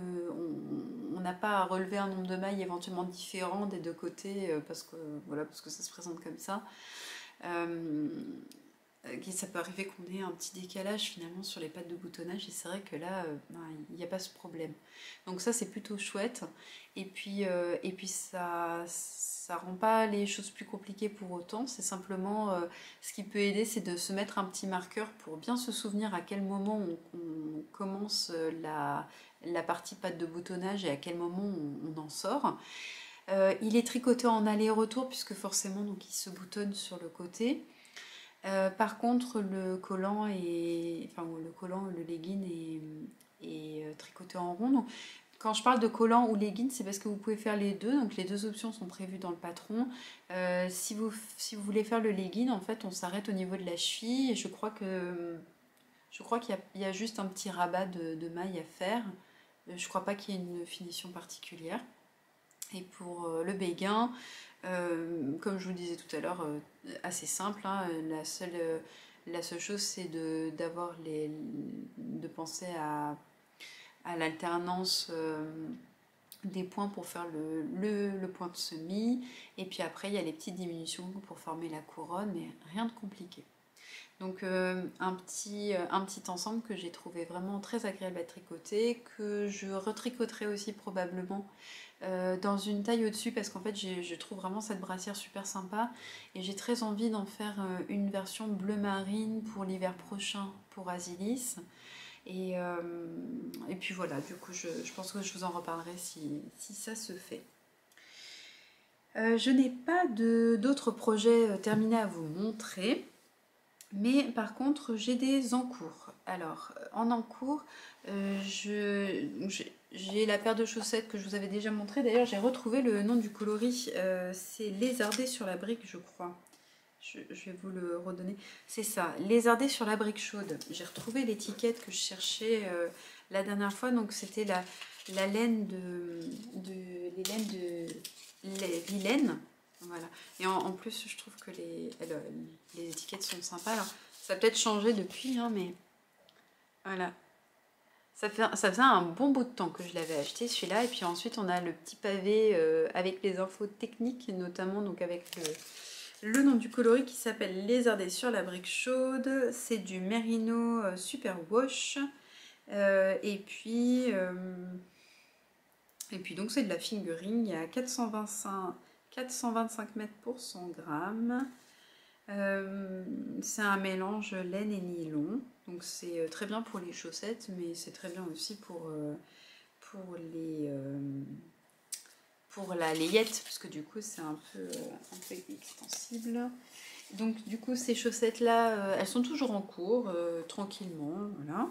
on n'a pas à relever un nombre de mailles éventuellement différents des deux côtés, parce que voilà, parce que ça se présente comme ça. Euh, Ça peut arriver qu'on ait un petit décalage finalement sur les pattes de boutonnage, et c'est vrai que là, ben, il n'y a pas ce problème. Donc ça c'est plutôt chouette, et puis ça rend pas les choses plus compliquées pour autant, c'est simplement ce qui peut aider, c'est de se mettre un petit marqueur pour bien se souvenir à quel moment on commence la partie patte de boutonnage et à quel moment on en sort. Il est tricoté en aller-retour puisque forcément donc il se boutonne sur le côté. Par contre, le collant, le legging est tricoté en rond. Donc, quand je parle de collant ou legging, c'est parce que vous pouvez faire les deux. Donc, les deux options sont prévues dans le patron. Si vous voulez faire le legging, en fait, on s'arrête au niveau de la cheville. Et je crois qu'il y a juste un petit rabat de maille à faire. Je crois pas qu'il y ait une finition particulière. Et pour le béguin, comme je vous le disais tout à l'heure, assez simple, hein. La seule chose, c'est de penser à l'alternance des points pour faire le point de semis. Et puis après, il y a les petites diminutions pour former la couronne, mais rien de compliqué. Donc un petit ensemble que j'ai trouvé vraiment très agréable à tricoter, que je retricoterai aussi probablement dans une taille au-dessus, parce qu'en fait je trouve vraiment cette brassière super sympa, et j'ai très envie d'en faire une version bleu marine pour l'hiver prochain pour Asilis. Et puis voilà, du coup je pense que je vous en reparlerai si ça se fait. Je n'ai pas d'autres projets terminés à vous montrer. Mais par contre, j'ai des encours. Alors, en encours, j'ai la paire de chaussettes que je vous avais déjà montré. D'ailleurs, j'ai retrouvé le nom du coloris. C'est lézardé sur la brique, je crois. Je vais vous le redonner. C'est ça, lézardé sur la brique chaude. J'ai retrouvé l'étiquette que je cherchais la dernière fois. Donc, c'était la laine les laines de Vilaine. Voilà. Et en plus, je trouve que les étiquettes sont sympas. Alors, ça a peut-être changé depuis, hein, mais voilà. Ça faisait un bon bout de temps que je l'avais acheté, celui-là. Et puis ensuite, on a le petit pavé avec les infos techniques, notamment donc avec le nom du coloris qui s'appelle Lézardé sur la brique chaude. C'est du Merino Super Wash. Et puis donc, c'est de la fingering. Il y a 425 mètres pour 100 grammes. C'est un mélange laine et nylon, donc c'est très bien pour les chaussettes, mais c'est très bien aussi pour la layette, parce que du coup c'est un peu extensible. Donc du coup ces chaussettes là, elles sont toujours en cours, tranquillement, voilà.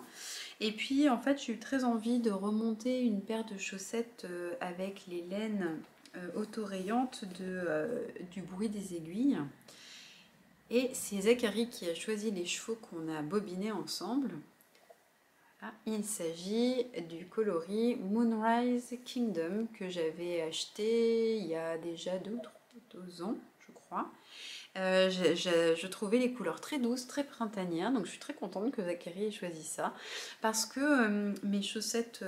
Et puis en fait j'ai eu très envie de remonter une paire de chaussettes avec les laines autorayantes du bruit des aiguilles. Et c'est Zachary qui a choisi les chevaux qu'on a bobinés ensemble. Voilà. Il s'agit du coloris Moonrise Kingdom que j'avais acheté il y a déjà 2 ans, je crois. Je trouvais les couleurs très douces, très printanières, donc je suis très contente que Zachary ait choisi ça, parce que mes chaussettes,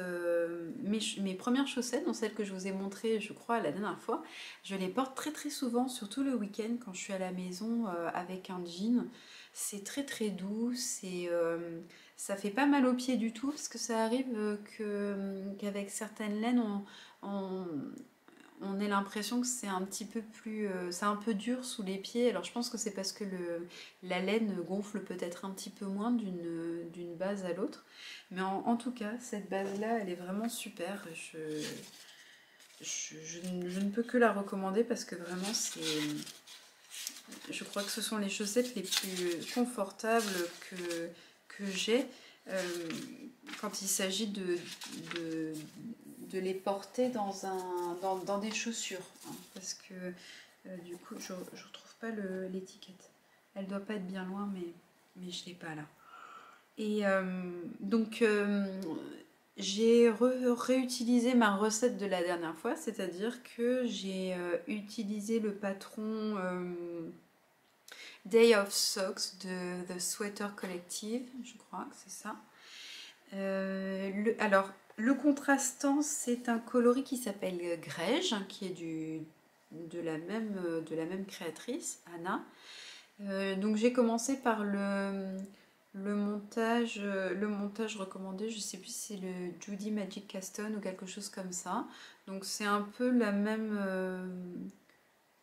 mes premières chaussettes, dont celles que je vous ai montrées, je crois, la dernière fois, je les porte très très souvent, surtout le week-end quand je suis à la maison avec un jean. C'est très très doux, ça fait pas mal aux pieds du tout, parce que ça arrive qu'avec certaines laines, on, on ait l'impression que c'est un petit peu plus, c'est un peu dur sous les pieds. Alors je pense que c'est parce que la laine gonfle peut-être un petit peu moins d'une base à l'autre. Mais en tout cas, cette base-là, elle est vraiment super. Je ne peux que la recommander parce que vraiment, je crois que ce sont les chaussettes les plus confortables que j'ai quand il s'agit de les porter dans des chaussures. Hein, parce que du coup, je ne retrouve pas l'étiquette. Elle doit pas être bien loin, mais je ne l'ai pas là. Et donc, j'ai réutilisé ma recette de la dernière fois, c'est-à-dire que j'ai utilisé le patron Day of Socks de The Sweater Collective, je crois que c'est ça. Alors, le contrastant, c'est un coloris qui s'appelle Grège, qui est de la même créatrice, Anna. Donc j'ai commencé par le montage recommandé, je sais plus si c'est le Judy Magic Caston ou quelque chose comme ça. Donc c'est un peu la même...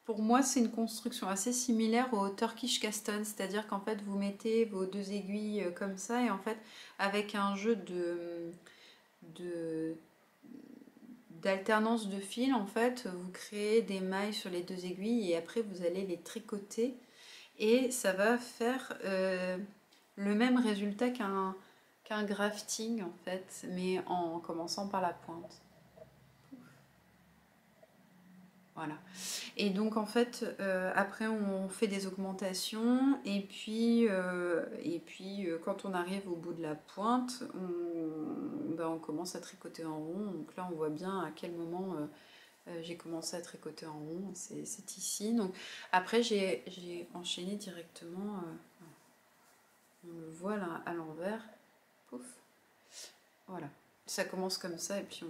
pour moi, c'est une construction assez similaire au Turkish Caston, c'est-à-dire qu'en fait, vous mettez vos 2 aiguilles comme ça, et en fait, avec un jeu de d'alternance de fil, en fait, vous créez des mailles sur les 2 aiguilles, et après, vous allez les tricoter, et ça va faire le même résultat qu'un grafting, en fait, mais en commençant par la pointe. Voilà. Et donc en fait, après on fait des augmentations et puis quand on arrive au bout de la pointe, on commence à tricoter en rond. Donc là on voit bien à quel moment j'ai commencé à tricoter en rond. C'est ici. Donc après j'ai enchaîné directement. On le voit là à l'envers. Pouf. Voilà. Ça commence comme ça et puis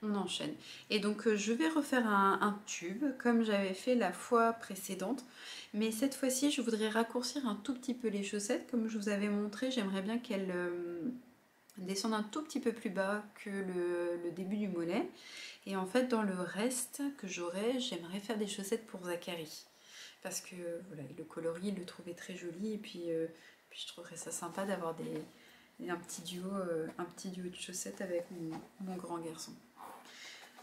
on enchaîne. Et donc je vais refaire un tube comme j'avais fait la fois précédente. Mais cette fois-ci, je voudrais raccourcir un tout petit peu les chaussettes. Comme je vous avais montré, j'aimerais bien qu'elles descendent un tout petit peu plus bas que le début du mollet. Et en fait, dans le reste que j'aurai, j'aimerais faire des chaussettes pour Zachary. Parce que voilà, le coloris, il le trouvait très joli. Et puis je trouverais ça sympa d'avoir un petit duo de chaussettes avec mon grand garçon.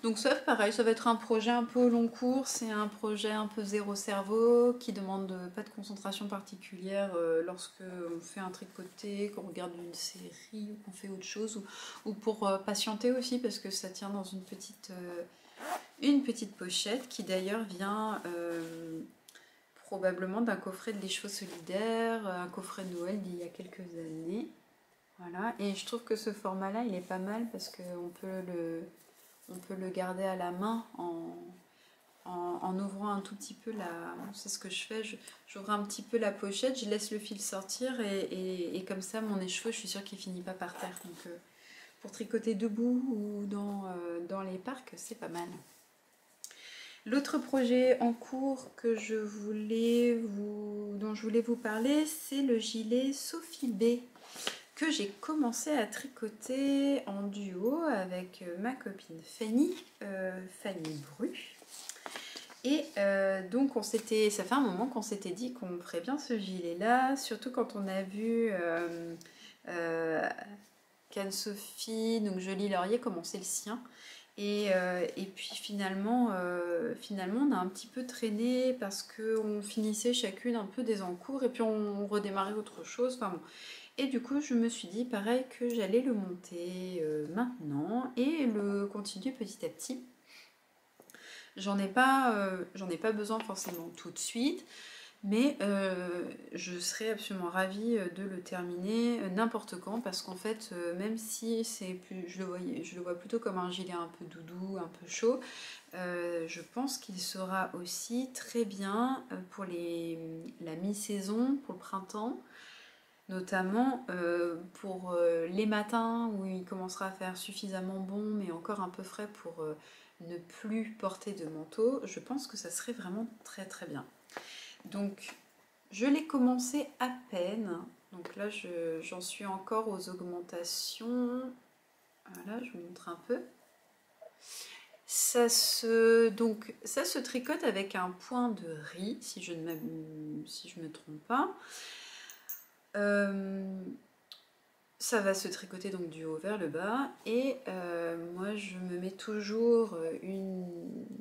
Donc ça pareil, ça va être un projet un peu au long cours, c'est un projet un peu zéro cerveau qui demande pas de concentration particulière lorsque on fait un tricoté, qu'on regarde une série ou qu'on fait autre chose, ou pour patienter aussi parce que ça tient dans une petite pochette qui d'ailleurs vient probablement d'un coffret de Les Chevaux Solidaires, un coffret de Noël d'il y a quelques années. Voilà, et je trouve que ce format-là, il est pas mal parce qu'on peut le garder à la main en ouvrant un tout petit peu c'est ce que je fais, j'ouvre un petit peu la pochette, je laisse le fil sortir et comme ça, mon écheveau, je suis sûre qu'il finit pas par terre. Donc pour tricoter debout ou dans les parcs, c'est pas mal. L'autre projet en cours dont je voulais vous parler, c'est le gilet Sophie B, que j'ai commencé à tricoter en duo avec ma copine Fanny Bru. Et donc ça fait un moment qu'on s'était dit qu'on ferait bien ce gilet là, surtout quand on a vu Canne-Sophie, donc Joli Laurier, comment c'est le sien. Et puis finalement, on a un petit peu traîné parce qu'on finissait chacune un peu des encours et puis on redémarrait autre chose. Enfin bon. Et du coup, je me suis dit pareil que j'allais le monter maintenant et le continuer petit à petit. J'en ai pas besoin forcément tout de suite. Mais je serais absolument ravie de le terminer n'importe quand parce qu'en fait, même si je le vois plutôt comme un gilet un peu doudou, un peu chaud, je pense qu'il sera aussi très bien pour la mi-saison, pour le printemps, notamment pour les matins où il commencera à faire suffisamment bon mais encore un peu frais pour ne plus porter de manteau. Je pense que ça serait vraiment très très bien. Donc, je l'ai commencé à peine. Donc là, j'en suis encore aux augmentations. Voilà, je vous montre un peu. Donc, ça se tricote avec un point de riz, si je ne me trompe pas. Ça va se tricoter donc du haut vers le bas. Et moi, je me mets toujours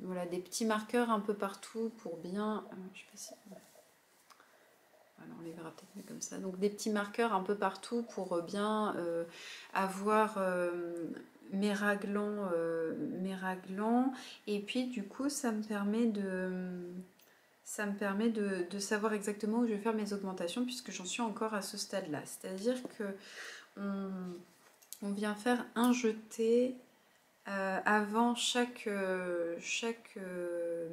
voilà, des petits marqueurs un peu partout pour bien... je sais pas si... Alors on les verra peut-être mieux comme ça. Donc des petits marqueurs un peu partout pour bien avoir mes raglans. Et puis du coup ça me permet de savoir exactement où je vais faire mes augmentations puisque j'en suis encore à ce stade-là. C'est-à-dire que on vient faire un jeté avant chaque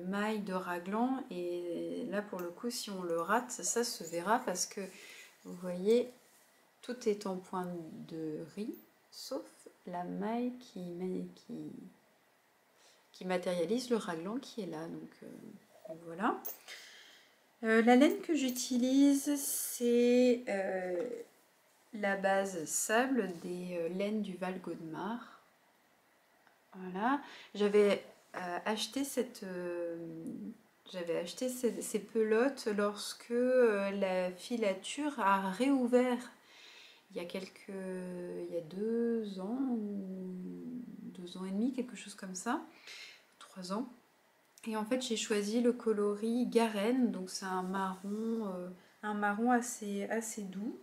maille de raglan et là pour le coup si on le rate ça se verra parce que vous voyez tout est en point de riz sauf la maille qui matérialise le raglan qui est là donc voilà. La laine que j'utilise c'est la base sable des laines du Val-Gaudemar. Voilà, j'avais acheté ces pelotes lorsque la filature a réouvert il y a 2 ans, 2 ans et demi, quelque chose comme ça, 3 ans. Et en fait, j'ai choisi le coloris Garenne, donc c'est un marron assez doux.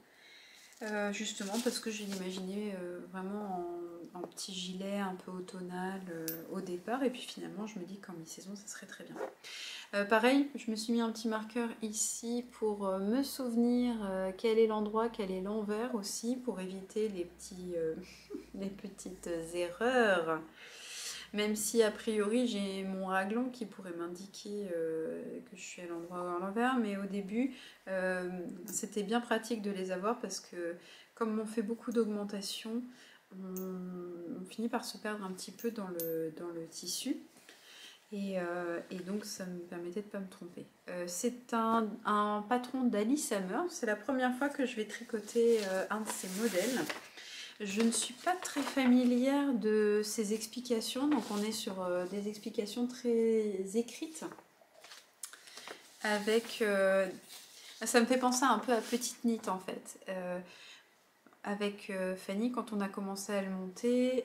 Justement parce que je l'imaginais vraiment en petit gilet un peu automnal au départ et puis finalement je me dis qu'en mi-saison ça serait très bien. Pareil, je me suis mis un petit marqueur ici pour me souvenir quel est l'endroit, quel est l'envers aussi pour éviter les petites erreurs. Même si a priori j'ai mon raglan qui pourrait m'indiquer que je suis à l'endroit ou à l'envers, mais au début c'était bien pratique de les avoir parce que comme on fait beaucoup d'augmentation, on finit par se perdre un petit peu dans le tissu. Et donc ça me permettait de ne pas me tromper. C'est un patron d'Alice Hammer, c'est la première fois que je vais tricoter un de ces modèles. Je ne suis pas très familière de ces explications, donc on est sur des explications très écrites. Ça me fait penser un peu à Petite Knit en fait. Avec Fanny, quand on a commencé à le monter,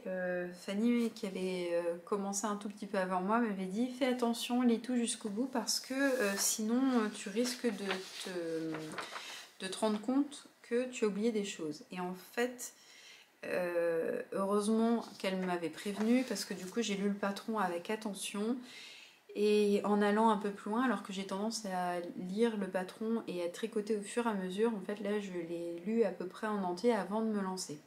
Fanny qui avait commencé un tout petit peu avant moi m'avait dit fais attention, lis tout jusqu'au bout parce que sinon tu risques de te rendre compte que tu as oublié des choses. Et en fait, heureusement qu'elle m'avait prévenue parce que du coup j'ai lu le patron avec attention et en allant un peu plus loin alors que j'ai tendance à lire le patron et à tricoter au fur et à mesure, en fait là je l'ai lu à peu près en entier avant de me lancer.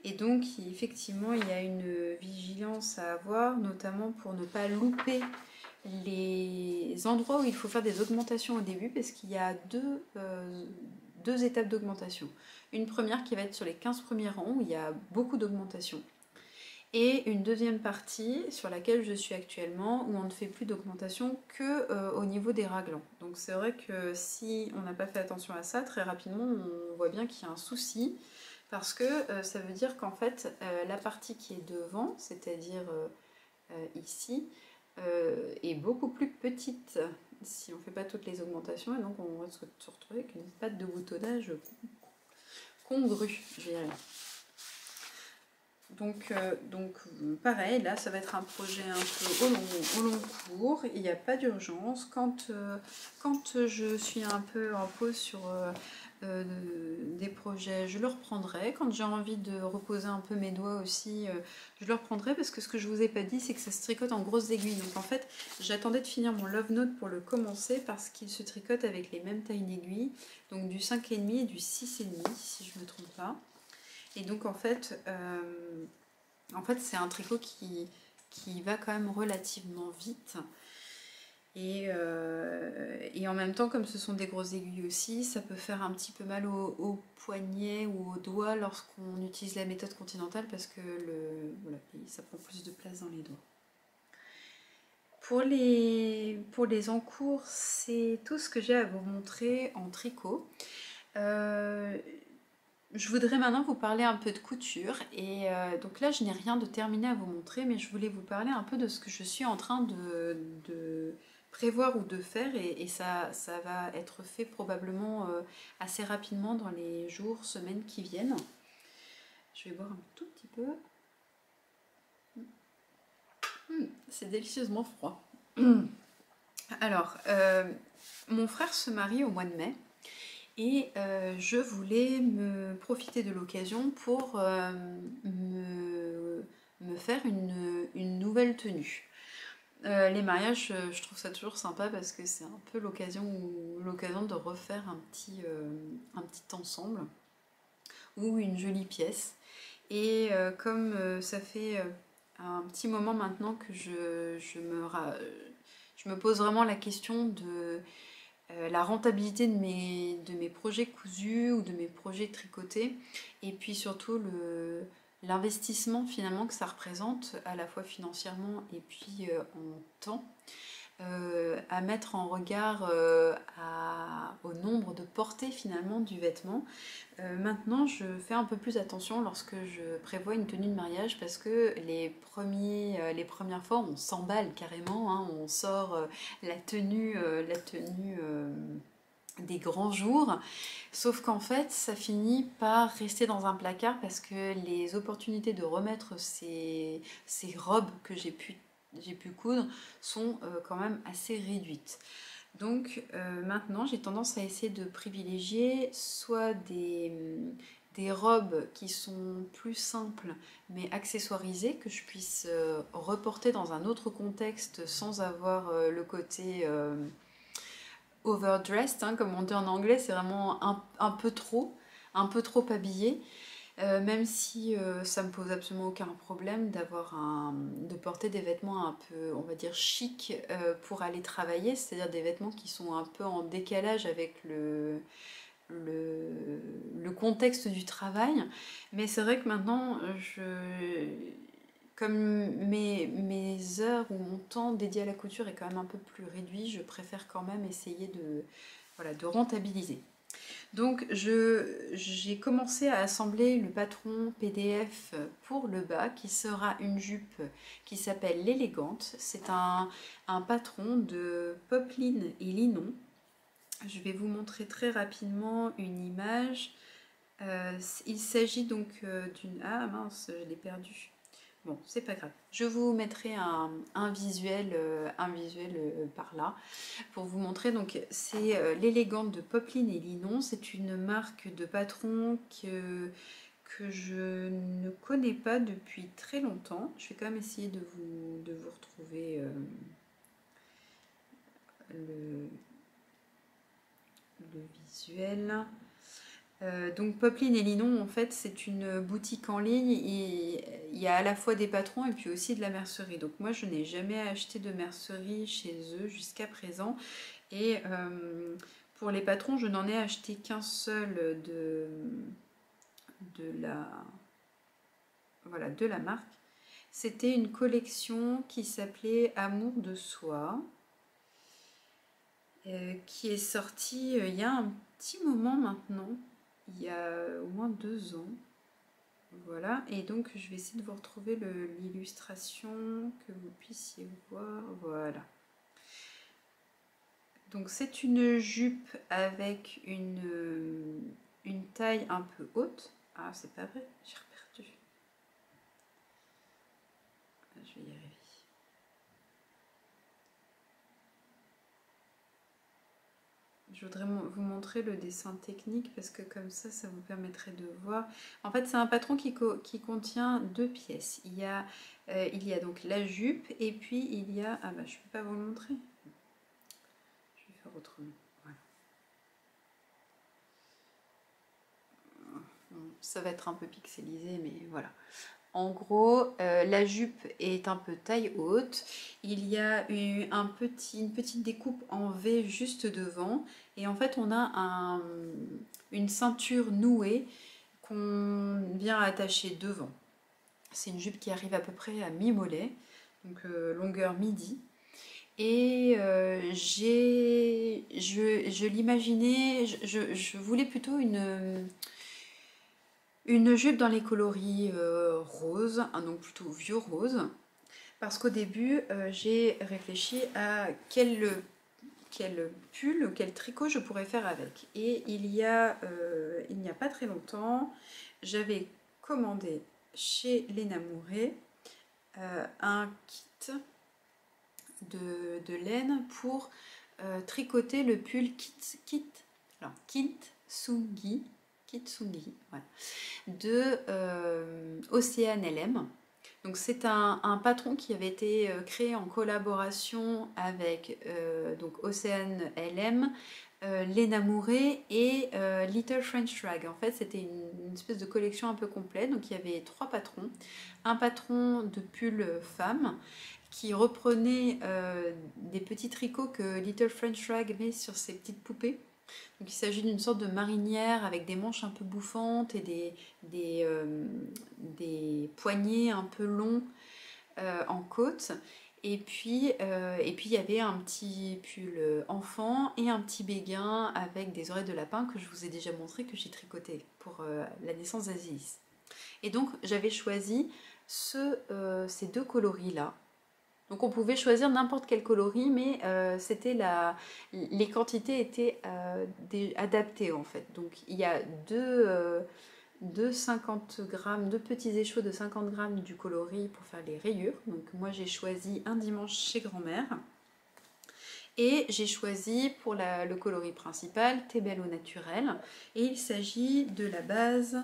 Et donc effectivement il y a une vigilance à avoir, notamment pour ne pas louper les endroits où il faut faire des augmentations au début parce qu'il y a deux étapes d'augmentation. Une première qui va être sur les 15 premiers rangs où il y a beaucoup d'augmentation. Et une deuxième partie sur laquelle je suis actuellement où on ne fait plus d'augmentation que au niveau des raglans. Donc c'est vrai que si on n'a pas fait attention à ça, très rapidement on voit bien qu'il y a un souci parce que ça veut dire qu'en fait la partie qui est devant, c'est-à-dire ici, est beaucoup plus petite si on ne fait pas toutes les augmentations et donc on risque de se retrouver avec une patte de boutonnage congrue, je dirais. Pareil, là ça va être un projet un peu au long cours, il n'y a pas d'urgence. Quand je suis un peu en pause sur des projets, je le reprendrai. Quand j'ai envie de reposer un peu mes doigts aussi, je le reprendrai, parce que ce que je vous ai pas dit, c'est que ça se tricote en grosses aiguilles. Donc en fait, j'attendais de finir mon Love Note pour le commencer, parce qu'il se tricote avec les mêmes tailles d'aiguilles, donc du 5,5 et du 6,5 si je ne me trompe pas. Et donc en fait c'est un tricot qui va quand même relativement vite. Et en même temps, comme ce sont des grosses aiguilles aussi, ça peut faire un petit peu mal au poignet ou aux doigts lorsqu'on utilise la méthode continentale, parce que voilà, ça prend plus de place dans les doigts. Pour les encours, c'est tout ce que j'ai à vous montrer en tricot. Je voudrais maintenant vous parler un peu de couture, et donc là je n'ai rien de terminé à vous montrer, mais je voulais vous parler un peu de ce que je suis en train de prévoir ou de faire, et ça va être fait probablement assez rapidement dans les jours, semaines qui viennent. Je vais boire un tout petit peu. C'est délicieusement froid. Alors, mon frère se marie au mois de mai. Et je voulais me profiter de l'occasion pour me faire une nouvelle tenue. Les mariages, je trouve ça toujours sympa, parce que c'est un peu l'occasion de refaire un petit ensemble ou une jolie pièce. Et comme ça fait un petit moment maintenant que je me pose vraiment la question de la rentabilité de mes projets cousus ou de mes projets tricotés, et puis surtout l'investissement finalement que ça représente, à la fois financièrement et puis en temps, à mettre en regard au nombre de portées finalement du vêtement. Maintenant, je fais un peu plus attention lorsque je prévois une tenue de mariage, parce que les premières fois, on s'emballe carrément, hein, on sort la tenue des grands jours, sauf qu'en fait, ça finit par rester dans un placard, parce que les opportunités de remettre ces robes que j'ai pu coudre sont quand même assez réduites. Donc maintenant, j'ai tendance à essayer de privilégier soit des robes qui sont plus simples mais accessoirisées, que je puisse reporter dans un autre contexte sans avoir le côté overdressed, hein, comme on dit en anglais. C'est vraiment un peu trop habillé. Même si ça me pose absolument aucun problème de porter des vêtements un peu, on va dire, chic pour aller travailler, c'est-à-dire des vêtements qui sont un peu en décalage avec le contexte du travail. Mais c'est vrai que maintenant, comme mes heures ou mon temps dédié à la couture est quand même un peu plus réduit, je préfère quand même essayer de rentabiliser. Donc j'ai commencé à assembler le patron PDF pour le bas, qui sera une jupe qui s'appelle l'élégante. C'est un patron de popeline et linon. Je vais vous montrer très rapidement une image. Il s'agit donc d'une... Ah mince, je l'ai perdu. Bon, c'est pas grave. Je vous mettrai un visuel, par là pour vous montrer. Donc, c'est l'élégante de Popeline et Linon. C'est une marque de patron que je ne connais pas depuis très longtemps. Je vais quand même essayer de vous retrouver le visuel. Donc Popeline et Linon, en fait, c'est une boutique en ligne, et il y a à la fois des patrons et puis aussi de la mercerie. Donc moi, je n'ai jamais acheté de mercerie chez eux jusqu'à présent. Et pour les patrons, je n'en ai acheté qu'un seul de la marque. C'était une collection qui s'appelait Amour de soi, qui est sortie il y a un petit moment maintenant. Il y a au moins 2 ans. Voilà, et donc je vais essayer de vous retrouver l'illustration, que vous puissiez voir. Voilà. Donc c'est une jupe avec une taille un peu haute. Ah, c'est pas vrai, j'ai perdu. je vais y arriver. Je voudrais vous montrer le dessin technique parce que comme ça vous permettrait de voir. En fait, c'est un patron qui contient 2 pièces. Il y a donc la jupe et puis il y a... Ah bah je ne peux pas vous le montrer. Je vais faire autrement. Voilà. Ça va être un peu pixelisé, mais voilà. En gros, la jupe est un peu taille haute. Il y a une petite découpe en V juste devant. Et en fait, on a une ceinture nouée qu'on vient attacher devant. C'est une jupe qui arrive à peu près à mi-mollet, donc longueur midi. Et je l'imaginais, je voulais plutôt une jupe dans les coloris roses, donc plutôt vieux rose, parce qu'au début j'ai réfléchi à quel pull ou quel tricot je pourrais faire avec. Et il n'y a pas très longtemps, j'avais commandé chez Léna Mouret un kit de laine pour tricoter le pull Kintsugi ouais, de Océane LM. Donc c'est un patron qui avait été créé en collaboration avec donc Océane LM, Léna Mouret et Little French Rag. En fait, c'était une espèce de collection un peu complète. Donc il y avait 3 patrons. Un patron de pull femme qui reprenait des petits tricots que Little French Rag met sur ses petites poupées. Donc il s'agit d'une sorte de marinière avec des manches un peu bouffantes et des poignets un peu longs en côte. Et puis il y avait un petit pull enfant et un petit béguin avec des oreilles de lapin que je vous ai déjà montré, que j'ai tricoté pour la naissance d'Aziz. Et donc j'avais choisi ces 2 coloris-là. Donc on pouvait choisir n'importe quel coloris, mais les quantités étaient adaptées en fait. Donc il y a deux 50 grammes, 2 petits échauds de 50 grammes du coloris pour faire les rayures. Donc moi j'ai choisi un dimanche chez grand-mère. Et j'ai choisi pour le coloris principal T'es belle au naturel. Et il s'agit de la base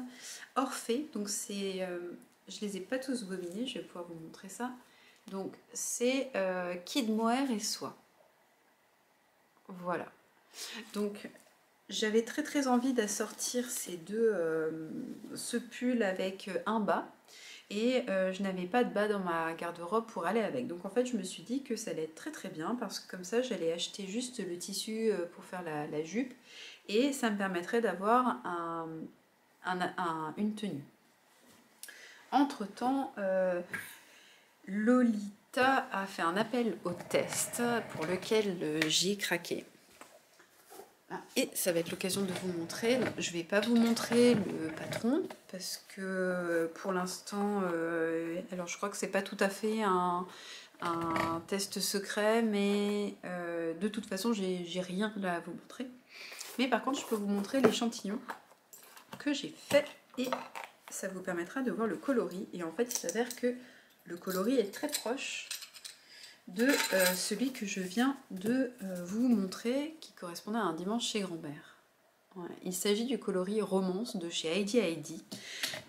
Orphée. Donc je les ai pas tous gominés, je vais pouvoir vous montrer ça. Donc c'est Kid Mohair et soie. Voilà. Donc j'avais très envie d'assortir ce pull avec un bas. Et je n'avais pas de bas dans ma garde-robe pour aller avec. Donc en fait je me suis dit que ça allait être très bien parce que comme ça j'allais acheter juste le tissu pour faire la jupe. Et ça me permettrait d'avoir une tenue. Entre temps, Lolita a fait un appel au test pour lequel j'ai craqué. Et ça va être l'occasion de vous montrer. Donc, je ne vais pas vous montrer le patron parce que pour l'instant, alors je crois que c'est pas tout à fait un test secret, mais de toute façon, j'ai rien à vous montrer. Mais par contre, je peux vous montrer l'échantillon que j'ai fait et ça vous permettra de voir le coloris. Et en fait, il s'avère que le coloris est très proche de celui que je viens de vous montrer, qui correspondait à un dimanche chez grand-mère. Voilà. Il s'agit du coloris Romance de chez Heidi Heidi.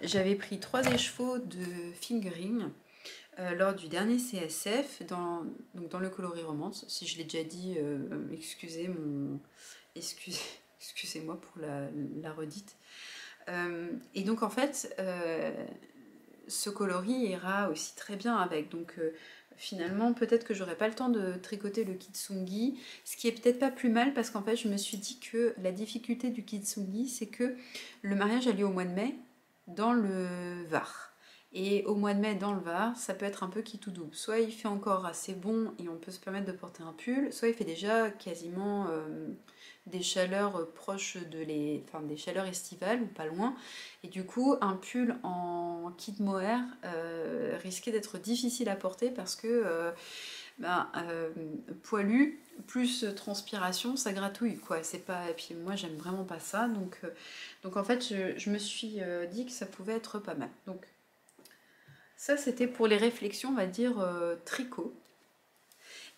J'avais pris 3 écheveaux de fingering lors du dernier CSF dans le coloris Romance. Si je l'ai déjà dit, excusez-moi pour la redite. Et donc en fait, ce coloris ira aussi très bien avec. Donc finalement, peut-être que j'aurai pas le temps de tricoter le kitsungi, ce qui est peut-être pas plus mal parce qu'en fait, je me suis dit que la difficulté du kitsungi, c'est que le mariage a lieu au mois de mai dans le Var. Et au mois de mai dans le Var, ça peut être un peu qui tout double. Soit il fait encore assez bon et on peut se permettre de porter un pull, soit il fait déjà quasiment des chaleurs proches des chaleurs estivales ou pas loin. Et du coup, un pull en kid mohair risquait d'être difficile à porter parce que poilu plus transpiration, ça gratouille quoi. C'est pas, et puis moi j'aime vraiment pas ça. Donc en fait, je me suis dit que ça pouvait être pas mal. Donc Ça, c'était pour les réflexions, on va dire, tricot.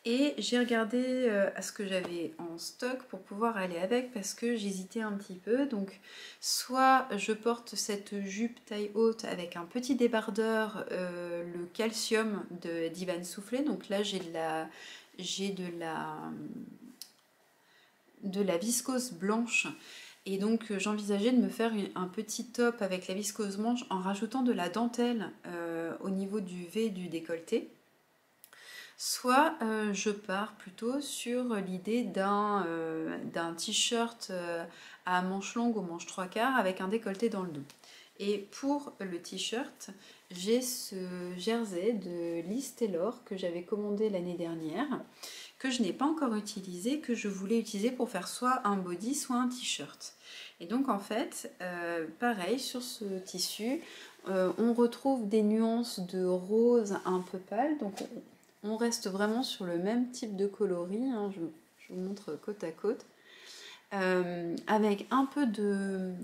Et j'ai regardé à ce que j'avais en stock pour pouvoir aller avec parce que j'hésitais un petit peu. Donc soit je porte cette jupe taille haute avec un petit débardeur, le calcium de d'Ivan Soufflé. Donc là j'ai de la viscose blanche. Et donc j'envisageais de me faire un petit top avec la viscose blanche en rajoutant de la dentelle au niveau du V du décolleté. Soit je pars plutôt sur l'idée d'un t-shirt à manches longues ou manches trois quarts avec un décolleté dans le dos. Et pour le t-shirt, j'ai ce jersey de Liz Taylor que j'avais commandé l'année dernière, que je n'ai pas encore utilisé, que je voulais utiliser pour faire soit un body, soit un t-shirt. Et donc en fait, pareil sur ce tissu, on retrouve des nuances de rose un peu pâle, donc on reste vraiment sur le même type de coloris, hein, je vous montre côte à côte, avec un peu de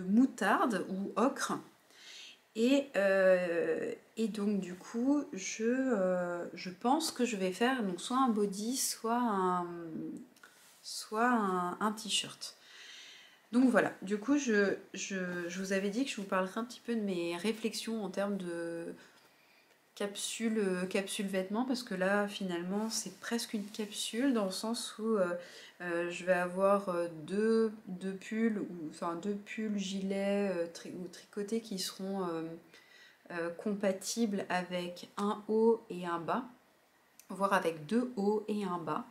moutarde ou ocre. Et donc du coup, je pense que je vais faire donc, soit un body, soit un t-shirt. Donc voilà, du coup, je vous avais dit que je vous parlerai un petit peu de mes réflexions en termes de capsule vêtements, parce que là finalement c'est presque une capsule dans le sens où je vais avoir deux pulls deux pulls gilets ou tricotés qui seront compatibles avec un haut et un bas, voire avec deux hauts et un bas.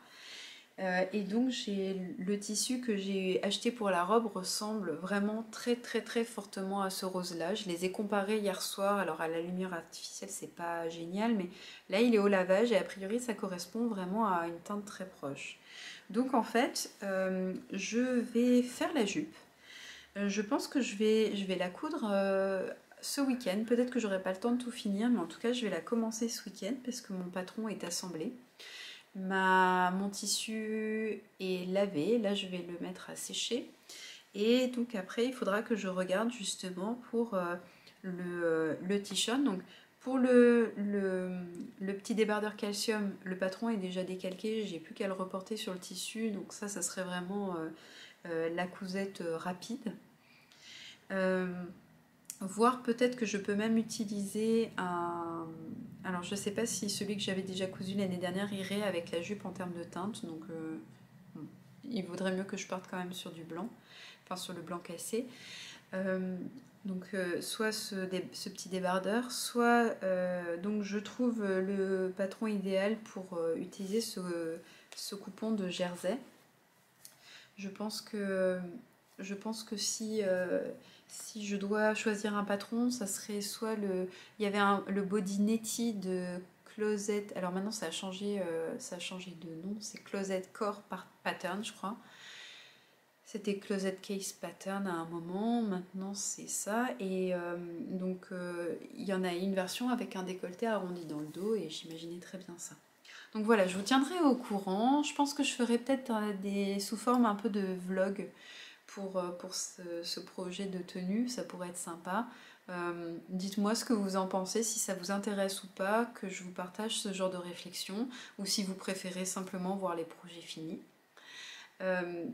Et donc le tissu que j'ai acheté pour la robe ressemble vraiment très très très fortement à ce rose là. Je les ai comparés hier soir, alors à la lumière artificielle c'est pas génial, mais là il est au lavage et a priori ça correspond vraiment à une teinte très proche. Donc en fait je vais faire la jupe. Je pense que je vais la coudre ce week-end. Peut-être que j'aurai pas le temps de tout finir, mais en tout cas je vais la commencer ce week-end parce que mon patron est assemblé. Mon tissu est lavé, là je vais le mettre à sécher. Et donc après il faudra que je regarde justement pour le t-shirt. Donc pour le petit débardeur calcium, le patron est déjà décalqué, j'ai plus qu'à le reporter sur le tissu. Donc ça serait vraiment la cousette rapide. Voir peut-être que je peux même utiliser un... Alors je sais pas si celui que j'avais déjà cousu l'année dernière irait avec la jupe en termes de teinte, donc bon, il vaudrait mieux que je parte quand même sur du blanc, enfin sur le blanc cassé. Soit ce petit débardeur, soit donc je trouve le patron idéal pour utiliser ce coupon de jersey. Je pense que si je dois choisir un patron, ça serait soit il y avait le body Netty de Closet. Alors maintenant ça a changé de nom, c'est Closet Core Pattern, je crois. C'était Closet Case Pattern à un moment, maintenant c'est ça. Et il y en a une version avec un décolleté arrondi dans le dos et j'imaginais très bien ça. Donc voilà, je vous tiendrai au courant. Je pense que je ferai peut-être sous forme un peu de vlog pour ce projet de tenue, ça pourrait être sympa. Dites-moi ce que vous en pensez, si ça vous intéresse ou pas, que je vous partage ce genre de réflexion, ou si vous préférez simplement voir les projets finis.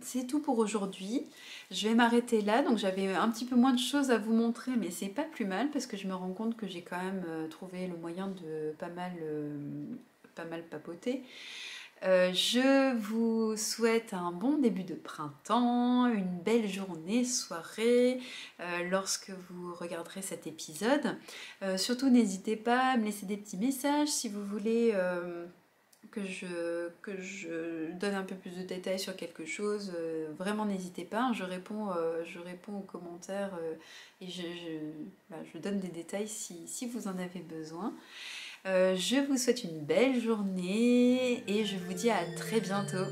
C'est tout pour aujourd'hui. Je vais m'arrêter là, donc j'avais un petit peu moins de choses à vous montrer, mais c'est pas plus mal parce que je me rends compte que j'ai quand même trouvé le moyen de pas mal papoter. Je vous souhaite un bon début de printemps, une belle journée, soirée, lorsque vous regarderez cet épisode. Surtout n'hésitez pas à me laisser des petits messages si vous voulez que je donne un peu plus de détails sur quelque chose. Vraiment n'hésitez pas, je réponds aux commentaires et je donne des détails si vous en avez besoin. Je vous souhaite une belle journée et je vous dis à très bientôt.